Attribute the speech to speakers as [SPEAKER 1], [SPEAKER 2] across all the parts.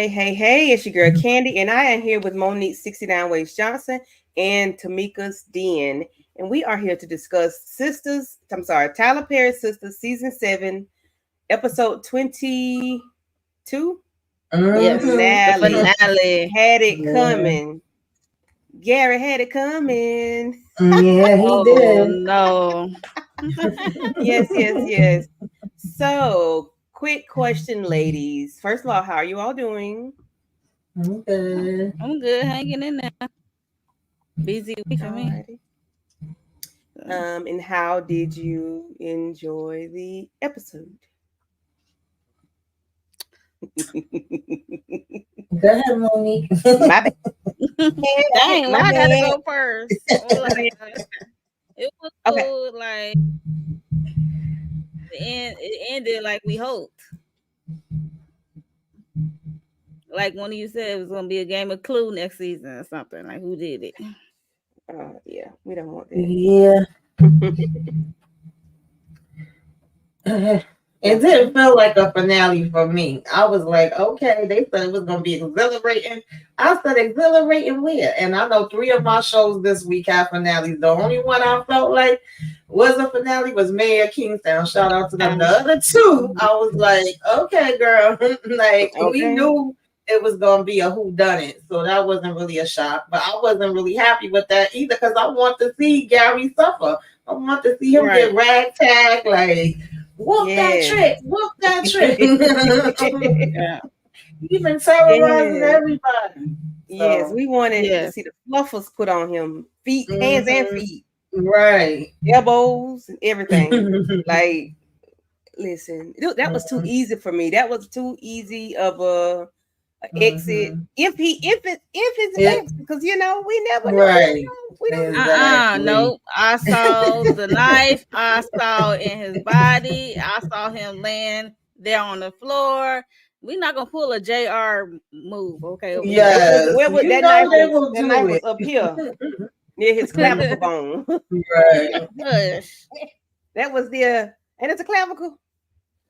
[SPEAKER 1] Hey, it's your girl Candy, and I am here with Monique 69 Ways Johnson and Tamika's Den. And we are here to discuss Tyler Perry Sistas Season 7, Episode 22.
[SPEAKER 2] Yes, the
[SPEAKER 1] Finale.
[SPEAKER 2] finale.
[SPEAKER 1] Had it coming. Gary had it coming.
[SPEAKER 3] Yeah, he
[SPEAKER 2] Oh
[SPEAKER 3] did.
[SPEAKER 2] no.
[SPEAKER 1] Yes. So, quick question, ladies. First of all, how are you all doing?
[SPEAKER 3] Okay.
[SPEAKER 2] I'm good, hanging in there. Busy week for me.
[SPEAKER 1] Alrighty. And how did you enjoy the episode?
[SPEAKER 3] Go ahead, Monique.
[SPEAKER 1] My bad.
[SPEAKER 2] Dang,
[SPEAKER 1] My
[SPEAKER 2] well, I gotta
[SPEAKER 1] bad.
[SPEAKER 2] go first. It was
[SPEAKER 1] Okay.
[SPEAKER 2] cool, like it ended like we hoped. Like one of you said it was gonna be a game of Clue next season or something. Like who did it?
[SPEAKER 1] Yeah, we don't want that.
[SPEAKER 3] Yeah. It didn't feel like a finale for me. I was like, okay, they said it was going to be exhilarating. I said, exhilarating where? And I know 3 of my shows this week have finales. The only one I felt like was a finale was Mayor Kingstown. Shout out to them. The other 2, I was like, okay, girl. We knew it was going to be a whodunit. So that wasn't really a shock. But I wasn't really happy with that either because I want to see Gary suffer. I want to see him get ragtag, whoop that trick.
[SPEAKER 2] Yeah.
[SPEAKER 3] Even terrorizing everybody.
[SPEAKER 1] Yes,
[SPEAKER 3] So,
[SPEAKER 1] we wanted to see the fluffers put on him, feet, hands and feet.
[SPEAKER 3] Right.
[SPEAKER 1] Elbows and everything. Like, listen, that was too easy for me. That was too easy of a exit. If it's exit, because we never know.
[SPEAKER 3] Right.
[SPEAKER 1] We don't
[SPEAKER 2] Nope. I saw the knife. I saw in his body. I saw him laying there on the floor. We're not gonna pull a JR move, okay?
[SPEAKER 3] Yes.
[SPEAKER 1] Where was that knife? That knife was up here near his clavicle bone.
[SPEAKER 3] Right.
[SPEAKER 2] Hush.
[SPEAKER 1] That was and it's a clavicle.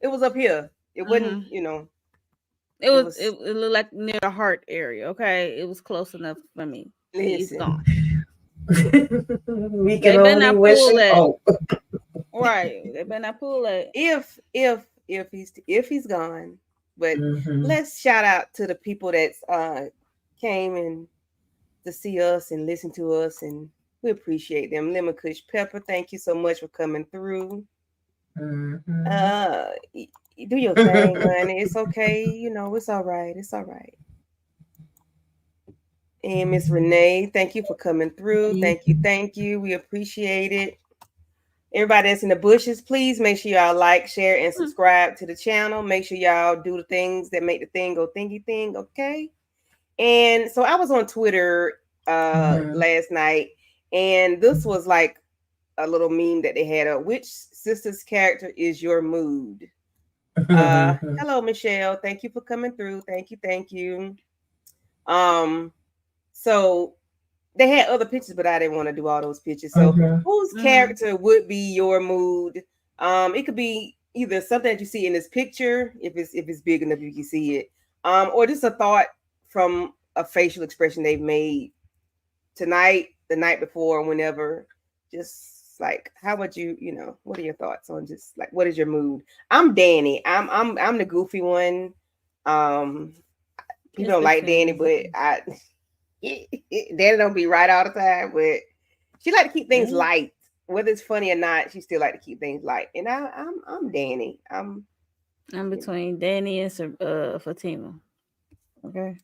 [SPEAKER 1] It was up here. It wasn't,
[SPEAKER 2] It looked like near the heart area. Okay, it was close enough for me. He's gone.
[SPEAKER 3] We can only wish and hope.
[SPEAKER 2] Right, they better not pull it.
[SPEAKER 1] If he's gone, but let's shout out to the people that came and to see us and listen to us, and we appreciate them. Lemon Kush Pepper, thank you so much for coming through. Do your thing, honey. It's okay. It's all right. It's all right. And Miss Renee, thank you for coming through. Thank you. We appreciate it. Everybody that's in the bushes, please make sure y'all like, share, and subscribe to the channel. Make sure y'all do the things that make the thing go thingy thing, okay? And so I was on Twitter last night, and this was like a little meme that they had up. Which sister's character is your mood? Hello, Michelle. Thank you for coming through. Thank you. So they had other pictures, but I didn't want to do all those pictures. So whose character would be your mood? It could be either something that you see in this picture, if it's big enough you can see it, or just a thought from a facial expression they've made tonight, the night before, whenever. Just like, how would you, what are your thoughts on just like, what is your mood? I'm Danni. I'm the goofy one. People don't like Danni, but Danni don't be right all the time, but she like to keep things light. Whether it's funny or not, she still like to keep things light. And I'm Danni. I'm
[SPEAKER 2] between Danni and Fatima. Okay.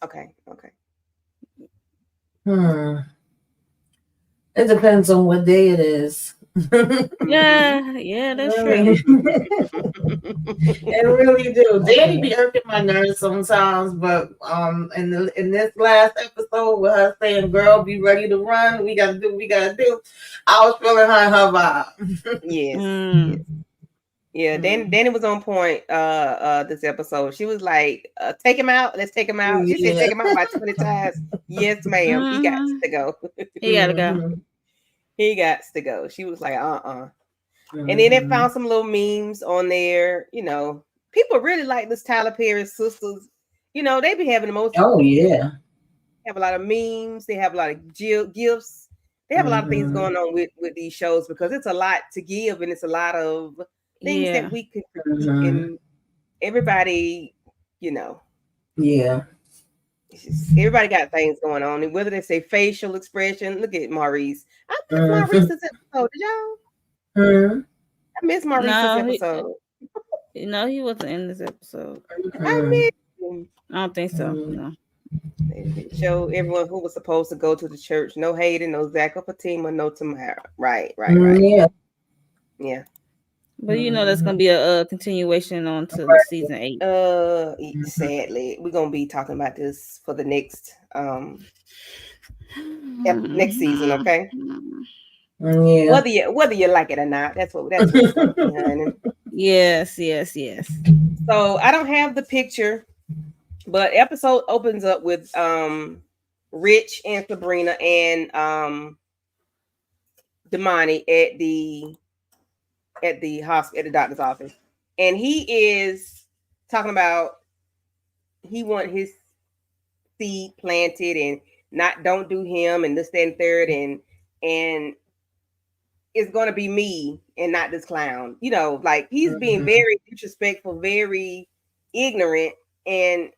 [SPEAKER 3] It depends on what day it is.
[SPEAKER 2] Yeah, that's true.
[SPEAKER 3] It really do. Danni be irking my nerves sometimes, but in this last episode with her saying, "Girl, be ready to run. We gotta do what we gotta do." I was feeling her vibe.
[SPEAKER 1] Yes. Yeah, Danni was on point this episode. She was like, take him out, let's take him out. She said take him out about 20 times. Yes, ma'am. He got to go.
[SPEAKER 2] He gotta go.
[SPEAKER 1] He got to go. She was like, And then they found some little memes on there. People really like this Tyler Perry Sistas they be having the most.
[SPEAKER 3] Oh yeah.
[SPEAKER 1] Have a lot of memes. They have a lot of gifts. They have a lot of things going on with these shows because it's a lot to give and it's a lot of things that we could critique and everybody,
[SPEAKER 3] Yeah.
[SPEAKER 1] everybody got things going on, and whether they say facial expression. Look at Maurice. I miss Maurice this episode. Did y'all? I miss Maurice this episode.
[SPEAKER 2] He wasn't in this episode.
[SPEAKER 1] I miss him.
[SPEAKER 2] I don't think so. No.
[SPEAKER 1] They show everyone who was supposed to go to the church. No Hayden, no Zach or Fatima, no Tamara. Right. Yeah.
[SPEAKER 2] But that's gonna be a continuation on to the season 8.
[SPEAKER 1] Sadly, we're gonna be talking about this for the next next season, okay?
[SPEAKER 3] Yeah.
[SPEAKER 1] Whether you like it or not, that's what's gonna be, honey.
[SPEAKER 2] Yes.
[SPEAKER 1] So I don't have the picture, but episode opens up with Rich and Sabrina and Damani at the hospital, at the doctor's office, and he is talking about he want his seed planted and don't do him and this, that, and third, and it's gonna be me and not this clown. Like he's being very disrespectful, very ignorant, and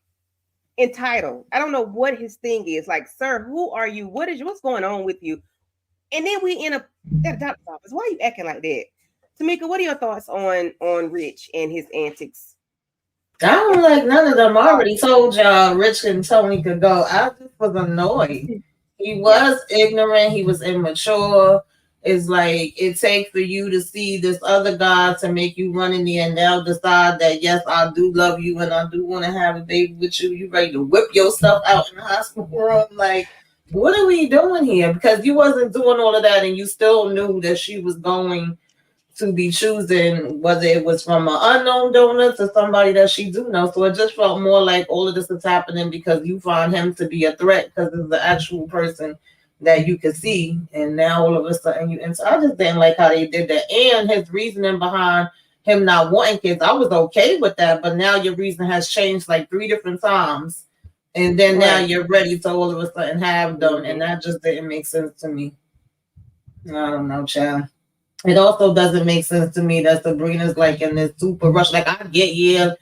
[SPEAKER 1] entitled. I don't know what his thing is. Like, sir, who are you? What's going on with you? And then we end up at the doctor's office. Why are you acting like that? Tamika, what are your thoughts on Rich and his antics?
[SPEAKER 3] I don't like none of them. I already told y'all Rich and Tony could go. I just was annoyed. He was ignorant. He was immature. It's like it takes for you to see this other guy to make you run in there and now decide that, yes, I do love you and I do want to have a baby with you. You ready to whip your stuff out in the hospital room. Like, what are we doing here? Because you wasn't doing all of that and you still knew that she was going to be choosing whether it was from an unknown donor to somebody that she do know. So it just felt more like all of this is happening because you find him to be a threat because it's the actual person that you could see. And now all of a sudden and so I just didn't like how they did that. And his reasoning behind him not wanting kids, I was okay with that. But now your reason has changed like 3 different times. And then now you're ready to all of a sudden have them. And that just didn't make sense to me. I don't know, child. It also doesn't make sense to me that Sabrina's like in this super rush. Like I get, you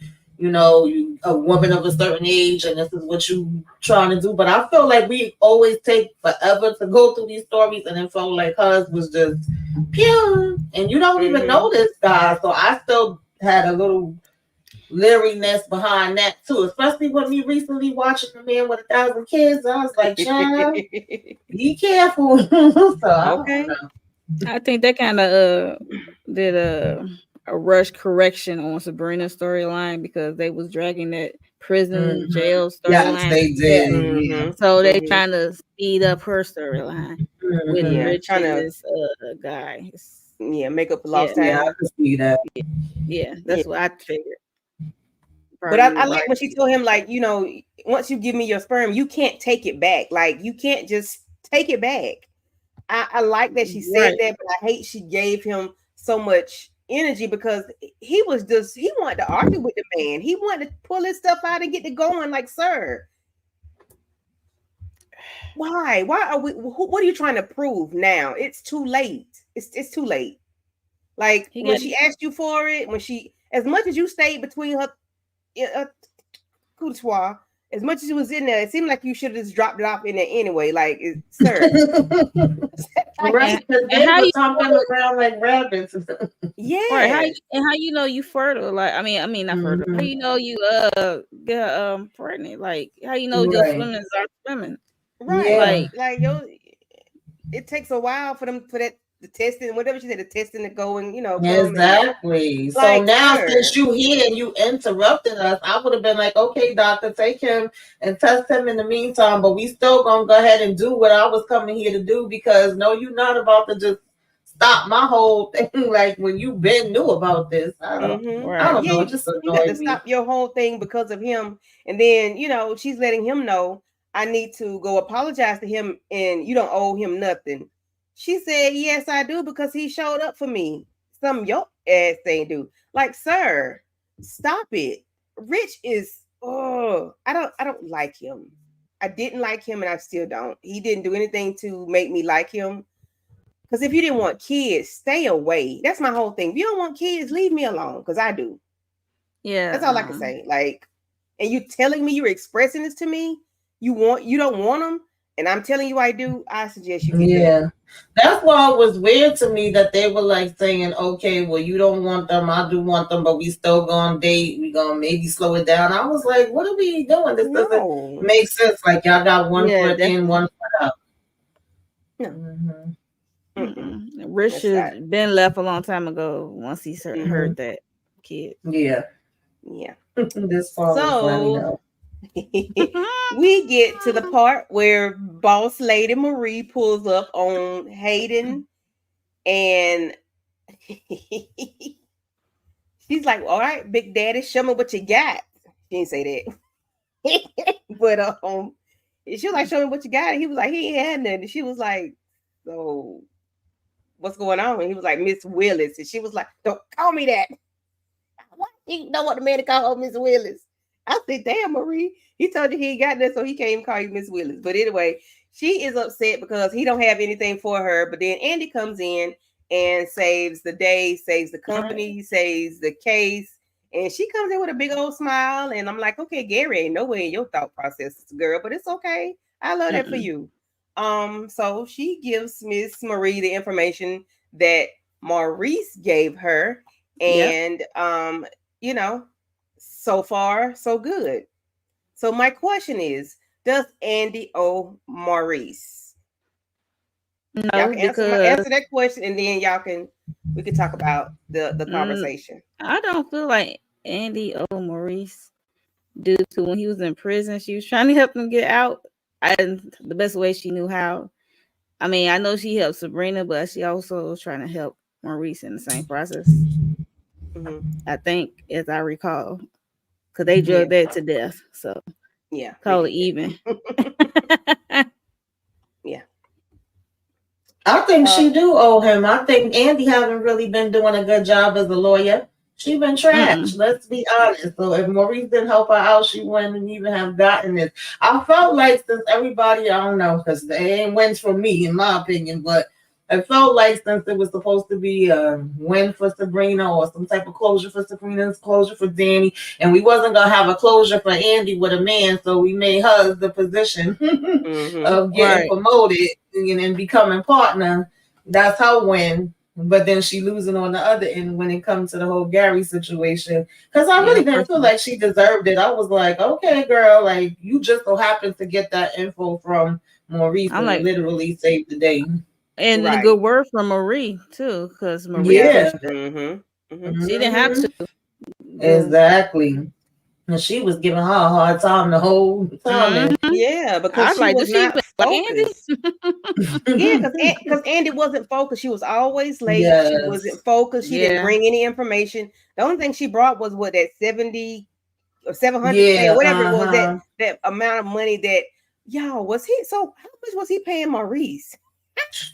[SPEAKER 3] a woman of a certain age and this is what you trying to do. But I feel like we always take forever to go through these stories and it felt like hers was just pure. And you don't even know this guy. So I still had a little leeriness behind that too. Especially with me recently watching The Man with 1,000 Kids. I was like, child, be careful. So okay.
[SPEAKER 2] I think that kind of did a rush correction on Sabrina's storyline because they was dragging that prison jail storyline.
[SPEAKER 3] Yes, they did.
[SPEAKER 2] So they trying to speed up her storyline with Rich and this guy.
[SPEAKER 1] Make up for lost time.
[SPEAKER 3] Yeah, I could see that.
[SPEAKER 2] Yeah, that's what I figured.
[SPEAKER 1] But I like when she told him, like, once you give me your sperm, you can't take it back. Like, you can't just take it back. I like that she said that, but I hate she gave him so much energy because he wanted to argue with the man. He wanted to pull his stuff out and get it going. Like, sir, why are we? What are you trying to prove now? It's too late. It's too late. Like when she asked you for it, as much as you stayed between her, as much as it was in there, it seemed like you should have just dropped it off in there anyway. Like, sir.
[SPEAKER 3] Right, because they were talking around like rabbits.
[SPEAKER 1] Yeah.
[SPEAKER 2] Right. How you fertile? Like, I mean, not fertile. How you know you get pregnant? Like, how you know your swimming are swimming?
[SPEAKER 1] Right. Yeah. Like it takes a while for that the testing, whatever she said, the testing to go and
[SPEAKER 3] exactly. So like now since you here and you interrupted us, I would have been like, okay, doctor, take him and test him in the meantime, but we still gonna go ahead and do what I was coming here to do because no, you're not about to just stop my whole thing like when you knew about this. I don't know.
[SPEAKER 1] You got to stop your whole thing because of him, and then she's letting him know I need to go apologize to him, and you don't owe him nothing. She said, yes, I do, because he showed up for me. Some your ass ain't do. Like, sir, stop it. Rich is oh, I don't like him. I didn't like him, and I still don't. He didn't do anything to make me like him. Because if you didn't want kids, stay away. That's my whole thing. If you don't want kids, leave me alone. Because I do.
[SPEAKER 2] Yeah,
[SPEAKER 1] That's all I can say. Like, and you telling me you're expressing this to me. You don't want them, and I'm telling you I do. I suggest you get them.
[SPEAKER 3] That's why it was weird to me that they were like saying, okay, well, you don't want them, I do want them, but we still gonna date, we gonna maybe slow it down. I was like, what are we doing? This doesn't make sense. Like, y'all got one foot in, one foot out.
[SPEAKER 1] No.
[SPEAKER 2] Rich should been left a long time ago once he heard that kid.
[SPEAKER 3] Yeah. This fall was funny though.
[SPEAKER 1] We get to the part where boss lady Marie pulls up on Hayden, and she's like, all right, big daddy, show me what you got. She didn't say that. But she was like, show me what you got. And he was like, he ain't had nothing. And she was like, so what's going on? And he was like, Miss Willis. And she was like, don't call me that. Why you know what the man to call her Miss Willis? I said, damn, Marie, he told you he ain't got that, so he can't even call you Miss Willis. But anyway, she is upset because he don't have anything for her. But then Andi comes in and saves the day, saves the company, saves the case. And she comes in with a big old smile. And I'm like, okay, Gary ain't nowhere in your thought process, girl, but it's okay. I love that for you. So she gives Miss Marie the information that Maurice gave her. And you know, so far, so good. So my question is, does Andi owe Maurice?
[SPEAKER 2] No,
[SPEAKER 1] y'all can answer that question, and then we can talk about the conversation.
[SPEAKER 2] I don't feel like Andi owed Maurice due to when he was in prison. She was trying to help him get out, and the best way she knew how. I mean, I know she helped Sabrina, but she also was trying to help Maurice in the same process. I think, as I recall, because they drugged that to death. So call it even.
[SPEAKER 3] I think she do owe him. I think Andi haven't really been doing a good job as a lawyer. She been trash. Let's be honest. So if Maurice didn't help her out, she wouldn't even have gotten this. I felt like since everybody, I don't know, because they ain't wins for me, in my opinion, but I felt like since it was supposed to be a win for Sabrina or some type of closure for Sabrina's closure for Danni, and we wasn't going to have a closure for Andi with a man, so we made her the position of getting promoted and becoming partner. That's her win. But then she losing on the other end when it comes to the whole Gary situation. Because I really didn't feel like she deserved it. I was like, okay, girl, like you just so happened to get that info from Maurice and like, literally saved the day.
[SPEAKER 2] And a good word from Marie too, because Marie she didn't have to.
[SPEAKER 3] Exactly. And she was giving her a hard time the whole time.
[SPEAKER 1] Yeah, because she was not focused. Because Andi wasn't focused. She was always late. She wasn't focused. She didn't bring any information. The only thing she brought was what, that 70 or 700K or whatever it was, that amount of money that, y'all, was he, so how much was he paying Maurice?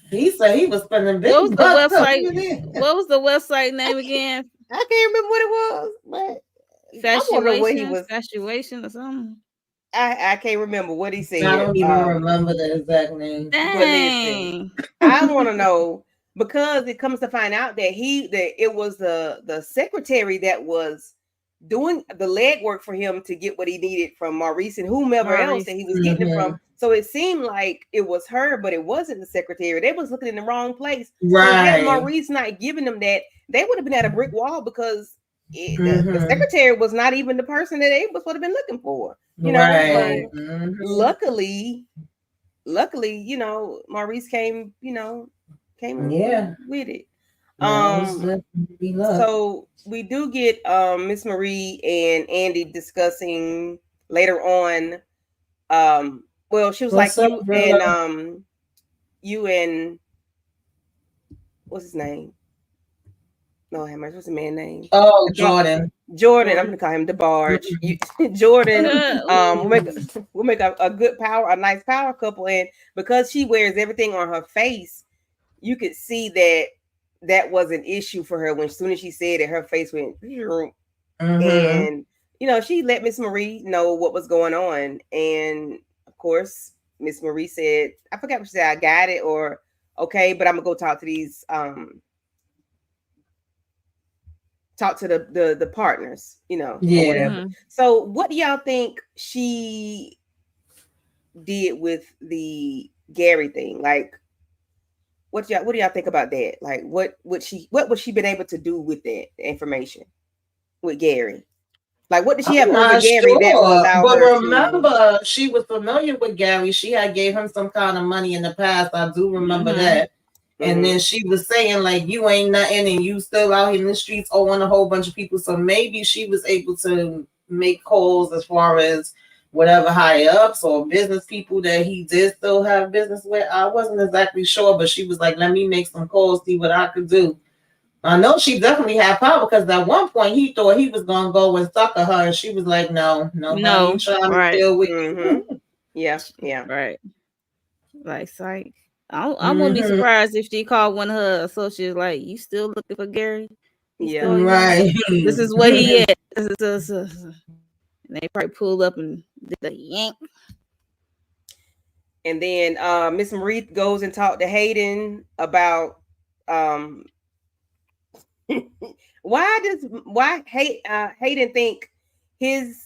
[SPEAKER 3] He said he was spending big
[SPEAKER 2] bucks. What was the website name again?
[SPEAKER 1] I can't remember what it was, but
[SPEAKER 2] Infatuation or something.
[SPEAKER 1] I can't remember what he said.
[SPEAKER 3] I don't even remember the exact name.
[SPEAKER 2] Dang.
[SPEAKER 1] But listen, I want to know, because it comes to find out that it was the secretary that was doing the legwork for him to get what he needed from Maurice and whomever else that he was getting it from. So it seemed like it was her, but it wasn't the secretary. They was looking in the wrong place. Right. So had Maurice not giving them that, they would have been at a brick wall, because the secretary was not even the person that they would have been looking for. You know, so luckily, you know, Maurice came with it. So we do get Miss Marie and Andi discussing later on. Well, she was like, you and what's his name? No, what's the man's name?
[SPEAKER 3] Oh, Jordan.
[SPEAKER 1] I'm gonna call him DeBarge. Jordan. We'll make a good power, a nice power couple. And because she wears everything on her face, you could see that was an issue for her when, as soon as she said it, her face went, and she let Miss Marie know what was going on. And of course, Miss Marie said, I forgot what she said, I got it, or okay, but I'm gonna go talk to these talk to the partners, or whatever.
[SPEAKER 3] Yeah.
[SPEAKER 1] So what do y'all think she did with the Gary thing? Like, what do y'all think about that? Like, what would she been able to do with that information with Gary? Like, what did she have
[SPEAKER 3] I'm
[SPEAKER 1] over
[SPEAKER 3] not
[SPEAKER 1] Gary that will
[SPEAKER 3] sure,
[SPEAKER 1] allow
[SPEAKER 3] but
[SPEAKER 1] her to?
[SPEAKER 3] remember, she was familiar with Gary. She had gave him some kind of money in the past. I do remember that. And then she was saying, like, you ain't nothing and you still out here in the streets owing a whole bunch of people. So maybe she was able to make calls as far as whatever higher ups or business people that he did still have business with. I wasn't exactly sure, but she was like, let me make some calls, see what I could do. I know she definitely had power because at one point he thought he was gonna go and sucker her, and she was like, "No, no, honey, you trying to
[SPEAKER 2] Right.
[SPEAKER 3] deal with
[SPEAKER 1] Yeah.
[SPEAKER 2] Right. Like, psych. I wouldn't be surprised if she called one of her associates, like, you still looking for Gary? He's
[SPEAKER 1] Yeah.
[SPEAKER 2] still here.
[SPEAKER 3] right."
[SPEAKER 2] This is where he at. And they probably pulled up and did a yank.
[SPEAKER 1] And then Miss Marie goes and talked to Hayden about why Hayden think his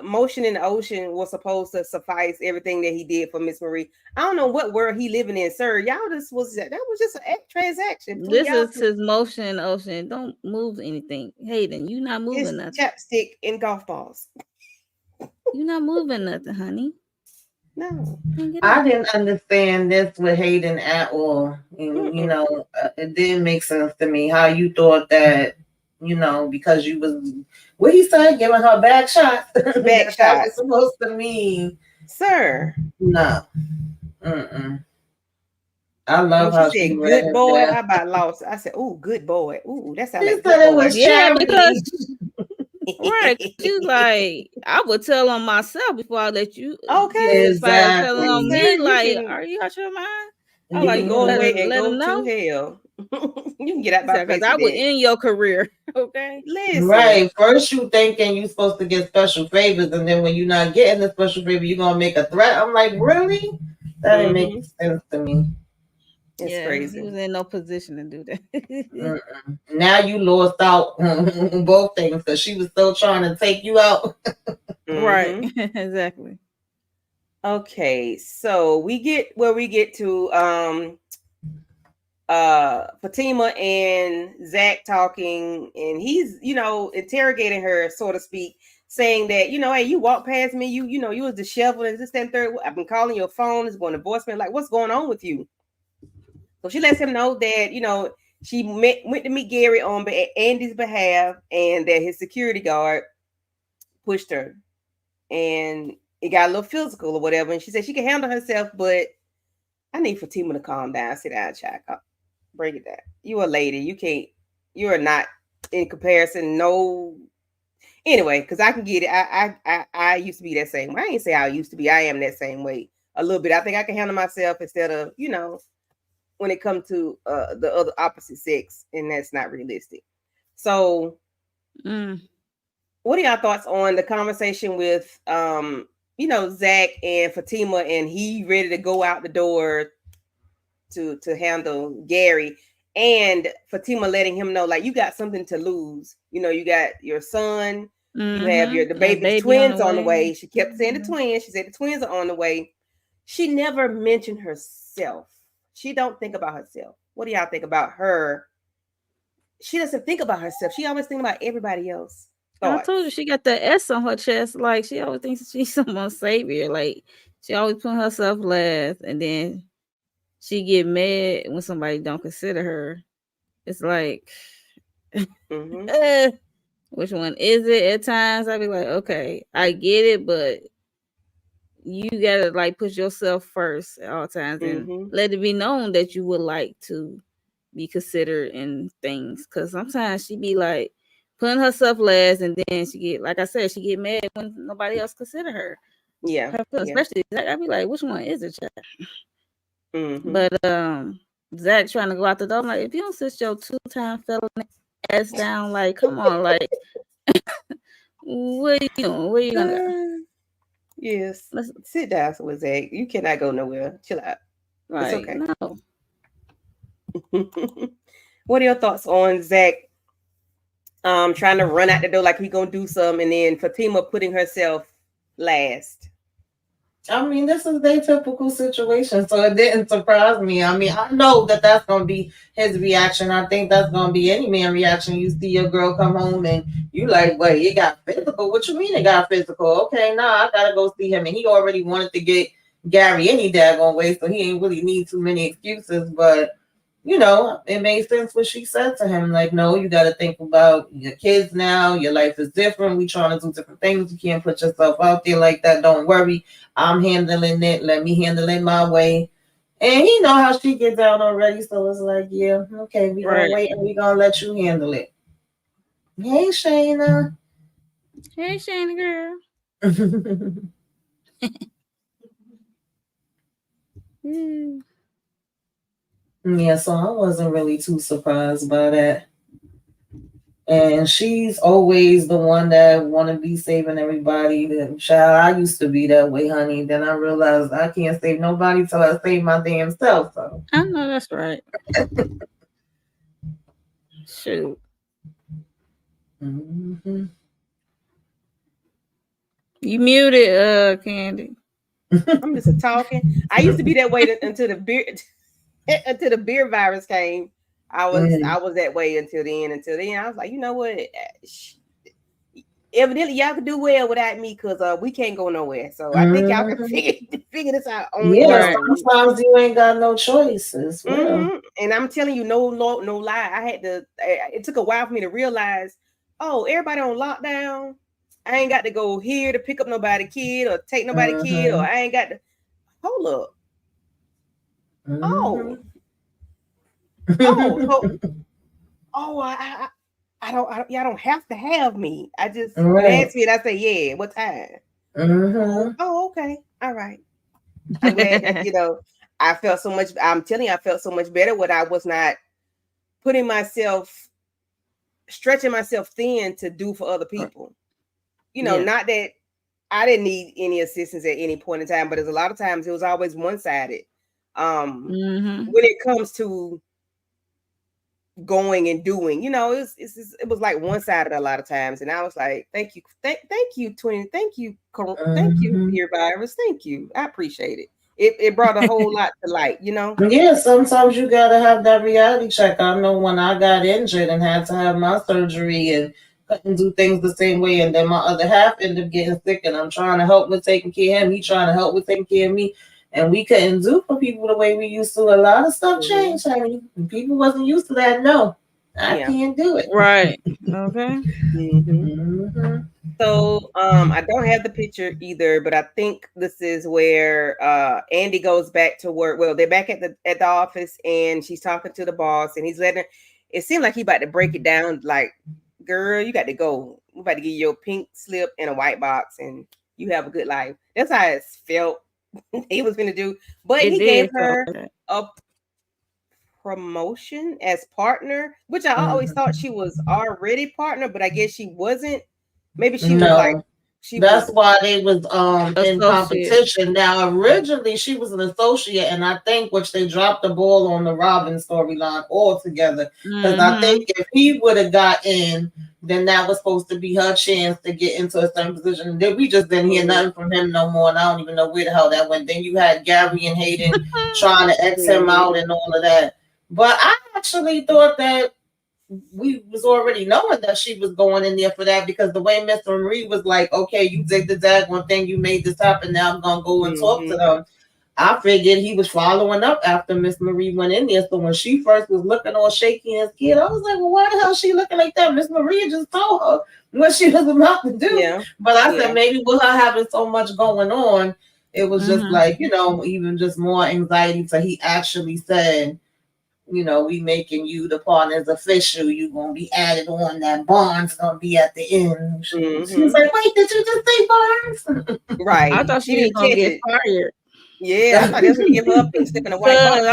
[SPEAKER 1] motion in the ocean was supposed to suffice everything that he did for Miss Marie. I don't know what world he living in, sir. Y'all that was just a transaction.
[SPEAKER 2] This is his motion in the ocean. Don't move anything. Hayden, you not moving nothing.
[SPEAKER 1] Chapstick and golf balls.
[SPEAKER 2] You not moving nothing, honey.
[SPEAKER 1] No.
[SPEAKER 3] I didn't understand this with Hayden at all. And, it didn't make sense to me how you thought that, because you was, what he said, giving her back shots. That was supposed to mean.
[SPEAKER 1] Sir.
[SPEAKER 3] No. I love how she
[SPEAKER 1] said, good boy. I about lost. I said, oh, good boy. Ooh, that sounds like
[SPEAKER 3] said it was charity.
[SPEAKER 2] Because right, she's like, I would tell on myself before I let you.
[SPEAKER 1] Okay,
[SPEAKER 3] exactly.
[SPEAKER 2] Telling on me, like, are you out your mind?
[SPEAKER 1] I'm like, go away and go to hell. You can get out my face.
[SPEAKER 2] Because I would end your career. Okay,
[SPEAKER 1] listen.
[SPEAKER 3] Right. First, you thinking you're supposed to get special favors, and then when you're not getting the special favor, you're gonna make a threat. I'm like, really? That didn't make sense to me.
[SPEAKER 1] It's crazy.
[SPEAKER 2] He was in no position to do that.
[SPEAKER 3] Now you lost out on both things because she was still trying to take you out.
[SPEAKER 2] Right. Exactly.
[SPEAKER 1] Okay, so we get to Fatima and Zach talking, and he's interrogating her, so to speak, saying that hey, you walked past me, you was disheveled and this, that, and third. I've been calling your phone, it's going to voicemail. Like, what's going on with you? So she lets him know that she went to meet Gary on Andy's behalf, and that his security guard pushed her, and it got a little physical or whatever. And she said she can handle herself, but I need Fatima to calm down. Sit down, check up. Break it down. You a lady. You can't. You are not in comparison. No. Anyway, because I can get it. I used to be that same way. I ain't say I used to be. I am that same way a little bit. I think I can handle myself instead of when it comes to the other opposite sex, and that's not realistic. So, what are y'all thoughts on the conversation with Zach and Fatima, and he ready to go out the door to handle Gary, and Fatima letting him know, like, you got something to lose. You got your son, you have the baby twins on the way. She kept saying the twins. She said the twins are on the way. She never mentioned herself. She don't think about herself. What do y'all think about her? She doesn't think about herself. She always think about everybody else.
[SPEAKER 2] I told you she got the S on her chest. Like, she always thinks she's someone's savior. Like, she always put herself last, and then she get mad when somebody don't consider her. It's like, which one is it? At times I be like, okay, I get it, but you gotta like put yourself first at all times and let it be known that you would like to be considered in things. Because sometimes she be like putting herself last, and then she get, like I said, she get mad when nobody else consider her.
[SPEAKER 1] Yeah,
[SPEAKER 2] especially Zach. I be like, which one is it, child? But Zach trying to go out the door. I'm like, if you don't sit your 2-time felon ass down, like, come on, like, What are you doing? Where you gonna go?
[SPEAKER 1] Yes.
[SPEAKER 2] Let's
[SPEAKER 1] Sit down with Zach. You cannot go nowhere. Chill out. It's
[SPEAKER 2] like
[SPEAKER 1] okay.
[SPEAKER 2] no.
[SPEAKER 1] What are your thoughts on Zach trying to run out the door like he gonna do something, and then Fatima putting herself last?
[SPEAKER 3] I mean, this is their typical situation, so it didn't surprise me. I mean, I know that that's going to be his reaction. I think that's going to be any man reaction. You see your girl come home and you like, wait, it got physical? What you mean it got physical? Okay, nah, I got to go see him. And he already wanted to get Gary any daggone way, so he ain't really need too many excuses. But, you know, it made sense what she said to him. Like, no, you got to think about your kids now. Your life is different. We trying to do different things. You can't put yourself out there like that. Don't worry. I'm handling it. Let me handle it my way. And he know how she get down already. So it's like, yeah, okay, we gonna wait and we gonna let you handle it. Hey, Shayna.
[SPEAKER 2] Hey, Shayna girl.
[SPEAKER 3] Yeah, so I wasn't really too surprised by that. And she's always the one that want to be saving everybody. Child, I used to be that way, honey. Then I realized I can't save nobody till I save my damn self. So
[SPEAKER 2] I know that's right. Shoot.
[SPEAKER 3] Mm-hmm.
[SPEAKER 2] You muted, Candy.
[SPEAKER 1] I'm just talking. I used to be that way until the beer virus came. I was that way until then. I was like, you know what? Evidently, y'all can do well without me because we can't go nowhere. So I think y'all can figure this out on your own.
[SPEAKER 3] Sometimes you ain't got no choices.
[SPEAKER 1] Mm-hmm. And I'm telling you, no lie. I had to. It took a while for me to realize. Oh, everybody on lockdown. I ain't got to go here to pick up nobody kid or take nobody kid, or I ain't got to. Hold up. Oh. I don't have to have me. I just ask me and I say, yeah, what time? Oh, okay. All right. I'm glad that, I felt so much. I'm telling you, I felt so much better when I was not stretching myself thin to do for other people. Not that I didn't need any assistance at any point in time, but there's a lot of times it was always one-sided. When it comes to going and doing, it was like one-sided a lot of times, and I was like, thank you, thank you, Twin, thank you, Beer Virus, thank you, I appreciate it. It brought a whole lot to light,
[SPEAKER 3] Yeah, sometimes you gotta have that reality check. I know when I got injured and had to have my surgery and couldn't do things the same way, and then my other half ended up getting sick, and I'm trying to help with taking care of him, he trying to help with taking care of me, and we couldn't do for people the way we used to. A lot of stuff changed, honey. People wasn't used to that. No, I can't do it.
[SPEAKER 2] Right. Okay.
[SPEAKER 1] So I don't have the picture either, but I think this is where Andi goes back to work. Well, they're back at the office, and she's talking to the boss, and he's letting her. It seemed like he about to break it down, like, girl, you got to go. We're about to give you a pink slip and a white box, and you have a good life. That's how it felt he was going to do. But he gave her a promotion as partner, which I always thought she was already partner, but I guess she wasn't. Maybe she was like,
[SPEAKER 3] that's why they was in competition. Now originally she was an associate, and I think which they dropped the ball on the Robin storyline altogether. Because I think if he would have got in, then that was supposed to be her chance to get into a certain position. Then we just didn't hear nothing from him no more, and I don't even know where the hell that went. Then you had Gary and Hayden trying to X him out and all of that. But I actually thought that we was already knowing that she was going in there for that, because the way Mr. Marie was like, okay, you did the daggone thing, you made this happen, now I'm gonna go and talk to them. I figured he was following up after Miss Marie went in there. So when she first was looking all shaky and scared, I was like, well, why the hell is she looking like that? Miss Marie just told her what she was about to do. But I said maybe with her having so much going on, it was just like, even just more anxiety. So he actually said, we making you the partners official. You gonna be added on. That bond's gonna be at the end. She was like, wait, did you just say bonds?
[SPEAKER 1] Right.
[SPEAKER 2] I thought she was gonna get fired.
[SPEAKER 1] Yeah, I thought they was gonna give her a pink slip in a white box.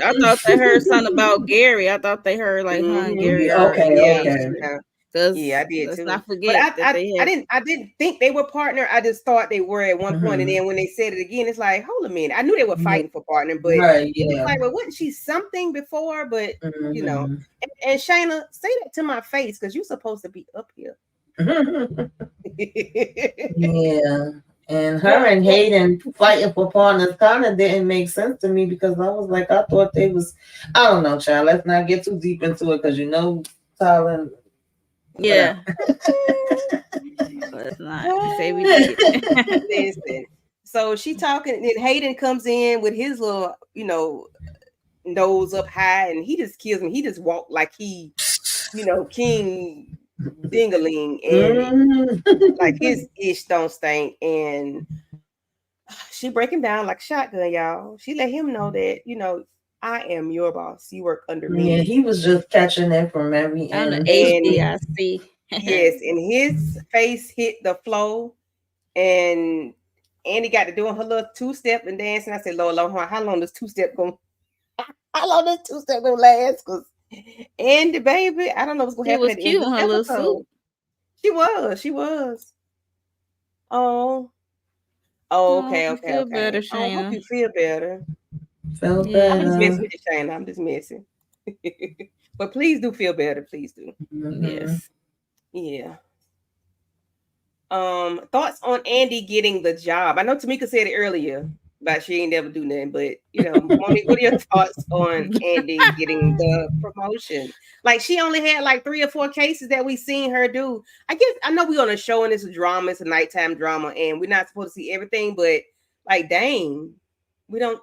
[SPEAKER 2] I thought they heard something about Gary. I thought they heard like, Gary.
[SPEAKER 3] Okay.
[SPEAKER 1] Yeah, I did
[SPEAKER 2] let's
[SPEAKER 1] too.
[SPEAKER 2] not
[SPEAKER 1] But
[SPEAKER 2] forget that they had.
[SPEAKER 1] I didn't think they were partner. I just thought they were at one point, and then when they said it again, it's like, hold a minute. I knew they were fighting for partner, but
[SPEAKER 3] Right,
[SPEAKER 1] it was
[SPEAKER 3] yeah.
[SPEAKER 1] like, well, wasn't she something before? But you know,
[SPEAKER 3] Mhm.
[SPEAKER 1] and Shayna, say that to my face because you're supposed to be up here.
[SPEAKER 3] Yeah. And her
[SPEAKER 1] Well,
[SPEAKER 3] and Hayden fighting for partners kind of didn't make sense to me because I was like, I thought they was, I don't know, child. Let's not get too deep into it because Tyler,
[SPEAKER 2] Yeah, let's not say we did.
[SPEAKER 1] listen. So she talking, and then Hayden comes in with his little, nose up high, and he just kills me. He just walked like he, King Dingaling, and like his ish don't stink. And she break him down like a shotgun, y'all. She let him know that, I am your boss. You work under me.
[SPEAKER 3] yeah, he was just catching it from every
[SPEAKER 2] On the
[SPEAKER 3] end.
[SPEAKER 2] HBIC.
[SPEAKER 1] Yes, and his face hit the floor, and Andi got to doing her little two-step and dance. And I said, Lord, how long does two-step going? How long does two-step gonna last? Because Andi, baby, I don't know what's gonna
[SPEAKER 2] She
[SPEAKER 1] happen
[SPEAKER 2] was
[SPEAKER 1] at the end
[SPEAKER 2] cute
[SPEAKER 1] of
[SPEAKER 2] in
[SPEAKER 1] this
[SPEAKER 2] her little
[SPEAKER 1] episode.
[SPEAKER 2] suit.
[SPEAKER 1] She was. Oh,
[SPEAKER 2] I
[SPEAKER 1] okay,
[SPEAKER 2] hope you feel better,
[SPEAKER 1] Oh, hope you
[SPEAKER 2] Shayna.
[SPEAKER 1] feel better.
[SPEAKER 3] Felt
[SPEAKER 2] Yeah.
[SPEAKER 1] I'm just messing
[SPEAKER 3] better.
[SPEAKER 1] with you, Shayna. I'm just messing. But please do feel better. Please do.
[SPEAKER 2] Yes.
[SPEAKER 1] Yeah. Thoughts on Andi getting the job? I know Tamika said it earlier about she ain't never do nothing, but Monique, what are your thoughts on Andi getting the promotion? Like she only had like 3 or 4 cases that we seen her do. I guess I know we're on a show and it's a drama, it's a nighttime drama, and we're not supposed to see everything, but like dang, we don't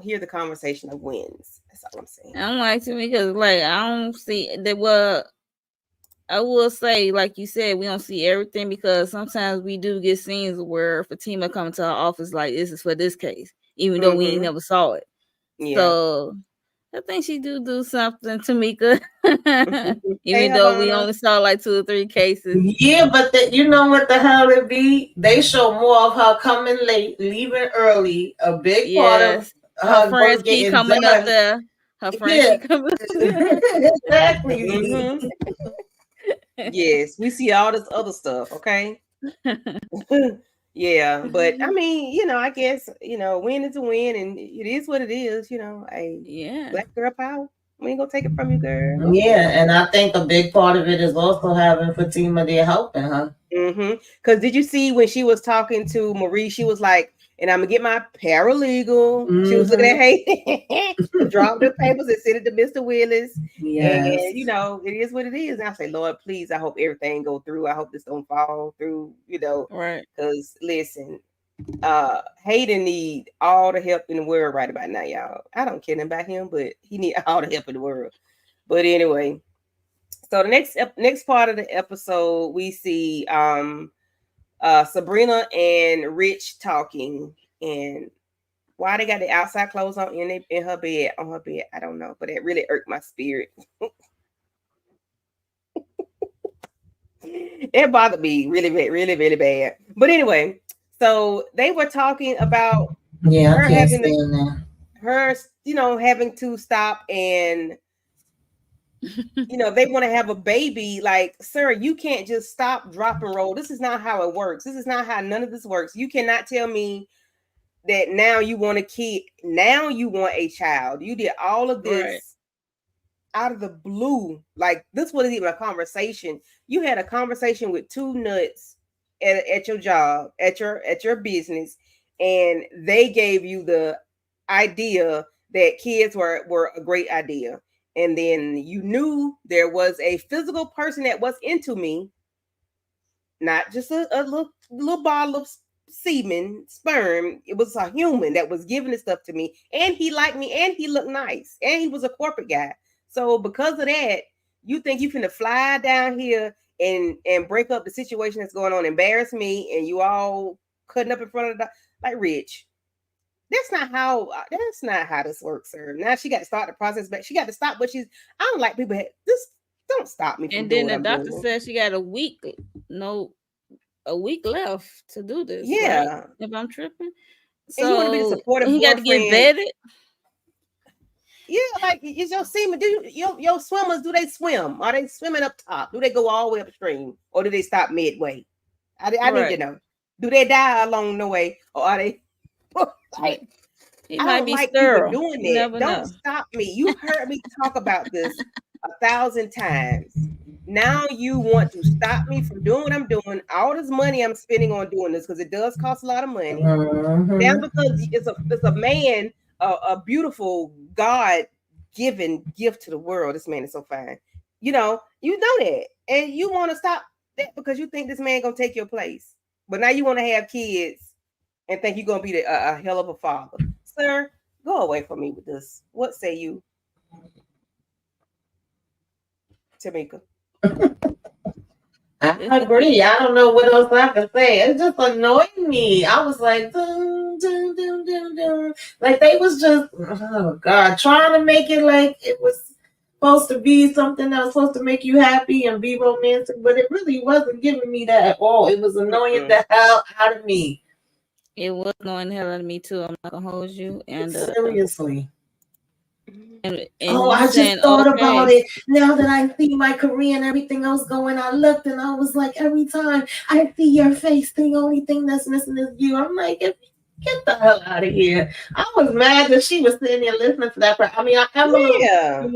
[SPEAKER 1] hear the conversation of wins. That's all I'm saying.
[SPEAKER 2] I'm like to me because like I don't see that. Well, I will say, like you said, we don't see everything because sometimes we do get scenes where Fatima come to our office like this is for this case, even though we ain't never saw it.
[SPEAKER 1] Yeah.
[SPEAKER 2] So I think she do something, Tamika.
[SPEAKER 1] Hey,
[SPEAKER 2] Even though we
[SPEAKER 1] Havana.
[SPEAKER 2] only saw like 2 or 3 cases.
[SPEAKER 3] Yeah, but you know what the hell it be? They show more of her coming late, leaving early. A big part of
[SPEAKER 2] Her
[SPEAKER 3] her
[SPEAKER 2] friends
[SPEAKER 3] work
[SPEAKER 2] keep
[SPEAKER 3] getting
[SPEAKER 2] coming up
[SPEAKER 3] done.
[SPEAKER 2] there. Her friends
[SPEAKER 3] Yeah,
[SPEAKER 2] keep coming up there.
[SPEAKER 3] exactly.
[SPEAKER 1] Yes, we see all this other stuff, okay? Yeah, but I mean, I guess, win is a win and it is what it is,
[SPEAKER 2] Yeah.
[SPEAKER 1] black girl power. We ain't gonna take it from you, girl.
[SPEAKER 3] Yeah, and I think a big part of it is also having Fatima there helping her.
[SPEAKER 1] Because did you see when she was talking to Marie, she was like, and I'm gonna get my paralegal. She was looking at Hayden, drop the papers and send it to Mr. Willis.
[SPEAKER 3] Yes.
[SPEAKER 1] And it is what it is. And I say, Lord, please, I hope everything go through. I hope this don't fall through,
[SPEAKER 2] Right.
[SPEAKER 1] Because listen, Hayden need all the help in the world right about now, y'all. I don't care about him, but he need all the help in the world. But anyway, so the next part of the episode, we see Sabrina and Rich talking, and why they got the outside clothes on in her bed on her bed, I don't know, but it really irked my spirit. It bothered me really, really, really bad. But anyway, so they were talking about her having having to stop and they want to have a baby. Like, sir, you can't just stop, drop, and roll. This is not how it works. This is not how none of this works. You cannot tell me that now you want a kid. Now you want a child. You did all of this out of the blue. Like, this wasn't even a conversation. You had a conversation with 2 nuts at your job, at your business, and they gave you the idea that kids were a great idea. And then you knew there was a physical person that was into me, not just a little bottle of sperm. It was a human that was giving this stuff to me, and he liked me, and he looked nice, and he was a corporate guy. So because of that, you think you finna fly down here and break up the situation that's going on, embarrass me, and you all cutting up in front of the like Rich. That's not how this works, sir. Now she got to start the process back. She got to stop what she's. I don't like people. Just don't stop me from
[SPEAKER 2] And
[SPEAKER 1] doing
[SPEAKER 2] then
[SPEAKER 1] what
[SPEAKER 2] the
[SPEAKER 1] I'm
[SPEAKER 2] doctor
[SPEAKER 1] doing.
[SPEAKER 2] said she got a week left to do this.
[SPEAKER 1] Yeah.
[SPEAKER 2] Right? If I'm tripping.
[SPEAKER 1] And you want to be the
[SPEAKER 2] So
[SPEAKER 1] supportive
[SPEAKER 2] he got to get
[SPEAKER 1] boyfriend.
[SPEAKER 2] vetted.
[SPEAKER 1] Yeah, like is your semen? Do your swimmers? Do they swim? Are they swimming up top? Do they go all the way upstream, or do they stop midway? I need to
[SPEAKER 2] Right.
[SPEAKER 1] know. Do they die along the way, or are they? Like,
[SPEAKER 2] He
[SPEAKER 1] I
[SPEAKER 2] might
[SPEAKER 1] don't
[SPEAKER 2] be
[SPEAKER 1] like people
[SPEAKER 2] sterile.
[SPEAKER 1] doing
[SPEAKER 2] You
[SPEAKER 1] that.
[SPEAKER 2] never
[SPEAKER 1] Don't
[SPEAKER 2] know.
[SPEAKER 1] stop me. You've heard me talk about this 1,000 times. Now you want to stop me from doing what I'm doing. All this money I'm spending on doing this because it does cost a lot of money. Now because it's a man, a beautiful God given gift to the world. This man is so fine. You know that, and you want to stop that because you think this man gonna take your place. But now you want to have kids and think you're gonna be a hell of a father, sir. Go away from me with this. What say you, Tamika?
[SPEAKER 3] I agree. I don't know what else I can say. It just annoyed me. I was like, dun, dun, dun, dun, dun. Like they was just, oh God, trying to make it like it was supposed to be something that was supposed to make you happy and be romantic, but it really wasn't giving me that at all. It was annoying the hell out of me.
[SPEAKER 2] It was annoying the hell out of me too. I'm not gonna hold you.
[SPEAKER 3] Seriously.
[SPEAKER 2] And
[SPEAKER 3] Oh,
[SPEAKER 2] you
[SPEAKER 3] I just
[SPEAKER 2] saying
[SPEAKER 3] thought about
[SPEAKER 2] okay.
[SPEAKER 3] it. Now that I see my career and everything else going, I looked and I was like, every time I see your face, the only thing that's missing is you. I'm like, get the hell out of here. I was mad that she was sitting there listening to that. I mean, I am a little
[SPEAKER 1] Yeah.